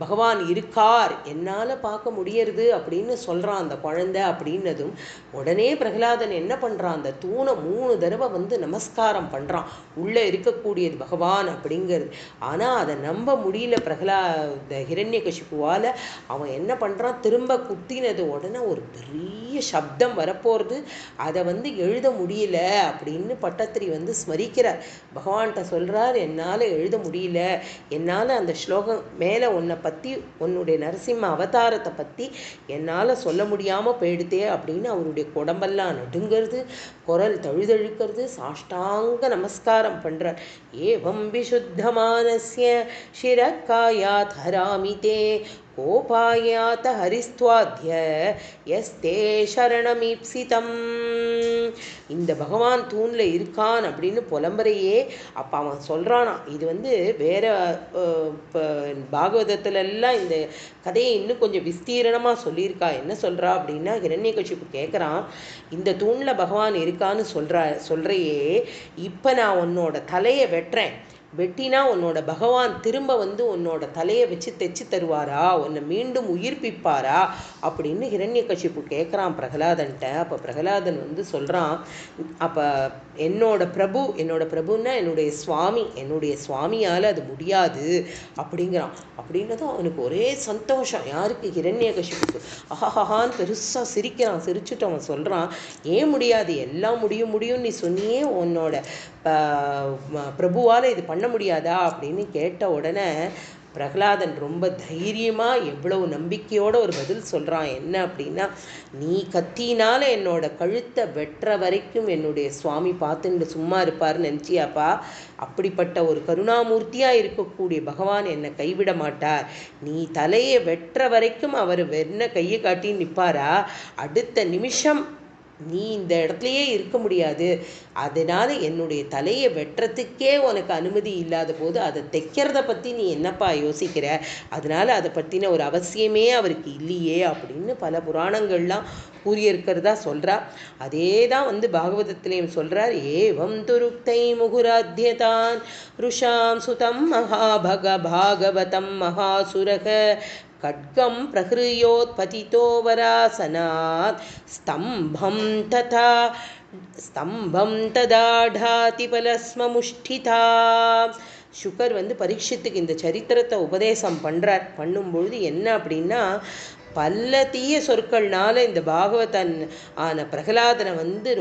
பகவான் இருக்கார், என்னால் பார்க்க முடியறது அப்படின்னு சொல்கிறான் அந்த குழந்தை. அப்படின்னதும் உடனே பிரகலாதன் என்ன பண்ணுறான், அந்த தூணை 3 தடவை நமஸ்காரம் பண்ணுறான், உள்ளே இருக்கக்கூடியது பகவான் அப்படிங்கிறது. ஆனால் அதை நம்ப முடியல பிரகலாத ஹிரண்யகசிபுவால். அவன் என்ன பண்ணுறான், திரும்ப குத்தினது உடனே ஒரு பெரிய சப்தம் வரப்போகிறது. அதை எழுத முடியல அப்படின்னு பட்டத்திரி ஸ்மரிக்கிறார். பகவான்கிட்ட சொல்கிறார், என்னால் எழுத முடியல, என்னால் அந்த ஸ்லோகம் மேலே உன்னை பற்றி, உன்னுடைய நரசிம்ம அவதாரத்தை பற்றி என்னால் சொல்ல முடியாமல் போயிடுதே அப்படின்னு அவருடைய உடம்பெல்லாம் நடுங்கிறது, குரல் தழுதழுக்கிறது, சாஷ்டாங்க நமஸ்காரம் பண்ணுறார். ஏவம் விசுத்தமானஸ்ய சிரக்காயாத் ஹராமிதே கோபாயாத ஹரிஸ்துவாத்ய எஸ்தே சரணமீப்சிதம். இந்த பகவான் தூணில் இருக்கான் அப்படின்னு புலம்புறையே. அப்போ அவன் சொல்கிறானா, இது வேற பாகவதத்துலலாம் இந்த கதையை இன்னும் கொஞ்சம் விஸ்தீரணமாக சொல்லியிருக்கா. என்ன சொல்கிறா அப்படின்னா, ஹிரண்யகசிபு கேட்குறான், இந்த தூணில் பகவான் இருக்கான்னு சொல்கிறையே, இப்போ நான் உன்னோட தலையை வெட்டுறேன், வெட்டினா உன்னோட பகவான் திரும்ப உன்னோட தலையை வச்சு தைச்சு தருவாரா, உன்னை மீண்டும் உயிர்ப்பிப்பாரா அப்படின்னு ஹிரண்யகசிபு கேட்குறான் பிரகலாதன்ட்ட. அப்போ பிரகலாதன் சொல்கிறான், அப்போ என்னோட பிரபுன்னா என்னுடைய சுவாமியால் அது முடியாது அப்படிங்கிறான். அப்படின்னதும் அவனுக்கு ஒரே சந்தோஷம். யாருக்கு, ஹிரண்யகசிபுக்கு. அஹஹான்னு பெருசாக சிரிக்கிறான். சிரிச்சுட்டு அவன் சொல்கிறான், ஏன் முடியாது, எல்லாம் முடியும் நீ சொன்னியே, உன்னோட பிரபுவால் இது பண்ண முடியாதா அப்படின்னு கேட்ட உடனே பிரகலாதன் ரொம்ப தைரியமாக எவ்வளவு நம்பிக்கையோட ஒரு பதில் சொல்கிறான். என்ன அப்படின்னா, நீ கத்தினால என்னோட கழுத்தை வெட்டுற வரைக்கும் என்னுடைய சுவாமி பார்த்துட்டு சும்மா இருப்பார்னு நினச்சியாப்பா? அப்படிப்பட்ட ஒரு கருணாமூர்த்தியாக இருக்கக்கூடிய பகவான் என்னை கைவிட மாட்டார். நீ தலையை வெட்டுற வரைக்கும் அவர் வெண்ண கையை காட்டி நிற்பாரா? அடுத்த நிமிஷம் நீ இந்த இடத்துலையே இருக்க முடியாது. அதனால் என்னுடைய தலையை வெட்டுறதுக்கே உனக்கு அனுமதி இல்லாத போது அதை தைக்கிறத பற்றி நீ என்னப்பா யோசிக்கிற? அதனால் அதை பற்றின ஒரு அவசியமே அவருக்கு இல்லையே அப்படின்னு பல புராணங்கள்லாம் கூறியிருக்கிறதா சொல்கிறா. அதே தான் பாகவதத்திலையும் சொல்கிறார். ஏவம் துருக்தை முகுராத்தியதான் ருஷாம் சுதம் பாகவதம் மகாசுரக खड्गं प्रहृयोत्पतितो वरासनात् स्तंभं तदाढाति पलस्ममुष्ठिता. சுகர் பரீட்சித்துக்கு இந்த சரித்திரத்தை உபதேசம் பண்ணும்பொழுது என்ன அப்படின்னா, பல தீய சொற்கள்னால இந்த பாகவதன் ஆன பிரகலாதனை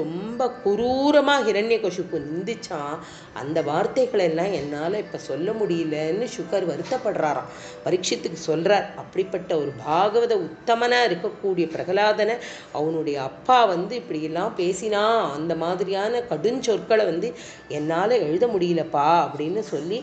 ரொம்ப குரூரமாக ஹிரண்யகசிபு நிந்திச்சான். அந்த வார்த்தைகளெல்லாம் என்னால் இப்போ சொல்ல முடியலன்னு சுகர் வருத்தப்படுறாராம். பரீட்சித்துக்கு சொல்கிறார், அப்படிப்பட்ட ஒரு பாகவத உத்தமனாக இருக்கக்கூடிய பிரகலாதனை அவனுடைய அப்பா இப்படியெல்லாம் பேசினா, அந்த மாதிரியான கடுஞ்சொற்களை என்னால் எழுத முடியலப்பா அப்படின்னு சொல்லி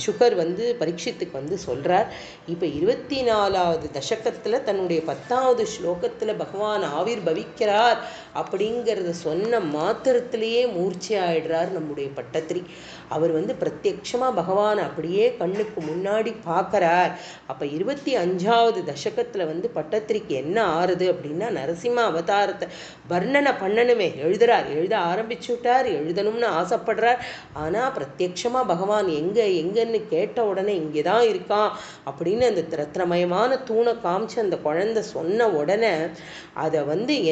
சுகர் பரீட்சித்துக்கு சொல்கிறார். இப்போ 24வது தசகத்தில் தன்னுடைய 10வது ஸ்லோகத்தில் பகவான் ஆவிர் பவிக்கிறார் அப்படிங்கிறத சொன்ன மாத்திரத்திலேயே மூர்ச்சி ஆயிடுறார் நம்முடைய பட்டத்திரி. அவர் பிரத்யட்சமாக பகவான் அப்படியே கண்ணுக்கு முன்னாடி பார்க்குறார். அப்போ 25வது தசகத்தில் பட்டத்திரிக்கு என்ன ஆறுது அப்படின்னா, நரசிம்ம அவதாரத்தை வர்ணனை பண்ணணுமே, எழுத ஆரம்பிச்சுட்டார், எழுதணும்னு ஆசைப்படுறார். ஆனால் பிரத்யட்சமாக பகவான் எங்கன்னு கேட்ட உடனே இங்கே தான் இருக்கான் அப்படின்னு அந்த ரத்னமயமான தூணை காமிச்சு அந்த குழந்தை சொன்ன உடனே அதை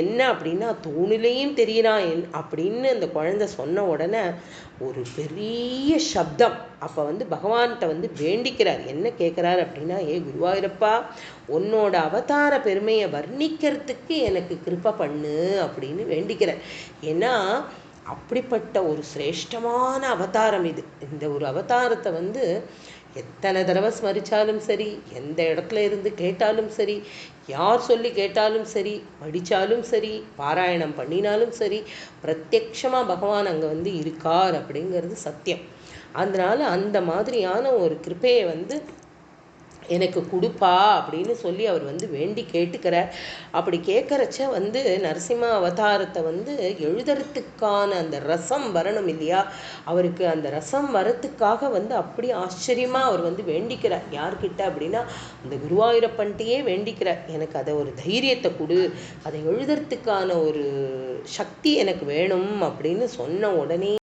என்ன அப்படின்னா தூணிலையும் தெரியறான் அப்படின்னு அந்த குழந்தை சொன்ன உடனே ஒரு பெரிய சப்தம். அப்போ பகவான்கிட்ட வேண்டிக்கிறார். என்ன கேட்குறார் அப்படின்னா, ஏ குருவாயூரப்பா, உன்னோட அவதார பெருமையை வர்ணிக்கிறதுக்கு எனக்கு கிருபை பண்ணு அப்படின்னு வேண்டிக்கிறார். ஏன்னா அப்படிப்பட்ட ஒரு சிரேஷ்டமான அவதாரம் இது. இந்த ஒரு அவதாரத்தை எத்தனை தடவை ஸ்மரித்தாலும் சரி, எந்த இடத்துல இருந்து கேட்டாலும் சரி, யார் சொல்லி கேட்டாலும் சரி, படித்தாலும் சரி, பாராயணம் பண்ணினாலும் சரி, பிரத்யக்ஷமாக பகவான் அங்கே இருக்கார் அப்படிங்கிறது சத்தியம். அதனால் அந்த மாதிரியான ஒரு கிருப்பையை எனக்கு கொடுப்பா அப்படின்னு சொல்லி அவர் வேண்டி கேட்டுக்கிறார். அப்படி கேட்குறச்ச நரசிம்ம அவதாரத்தை எழுதுறதுக்கான அந்த ரசம் வரணும் இல்லையா, அவருக்கு அந்த ரசம் வரத்துக்காக அப்படி ஆச்சரியமாக அவர் வேண்டிக்கிறார். யார்கிட்ட அப்படின்னா அந்த குருவாயூரப்பன்ட்டையே வேண்டிக்கிறார். எனக்கு அதை ஒரு தைரியத்தை கொடு, அதை எழுதுறதுக்கான ஒரு சக்தி எனக்கு வேணும் அப்படின்னு சொன்ன உடனே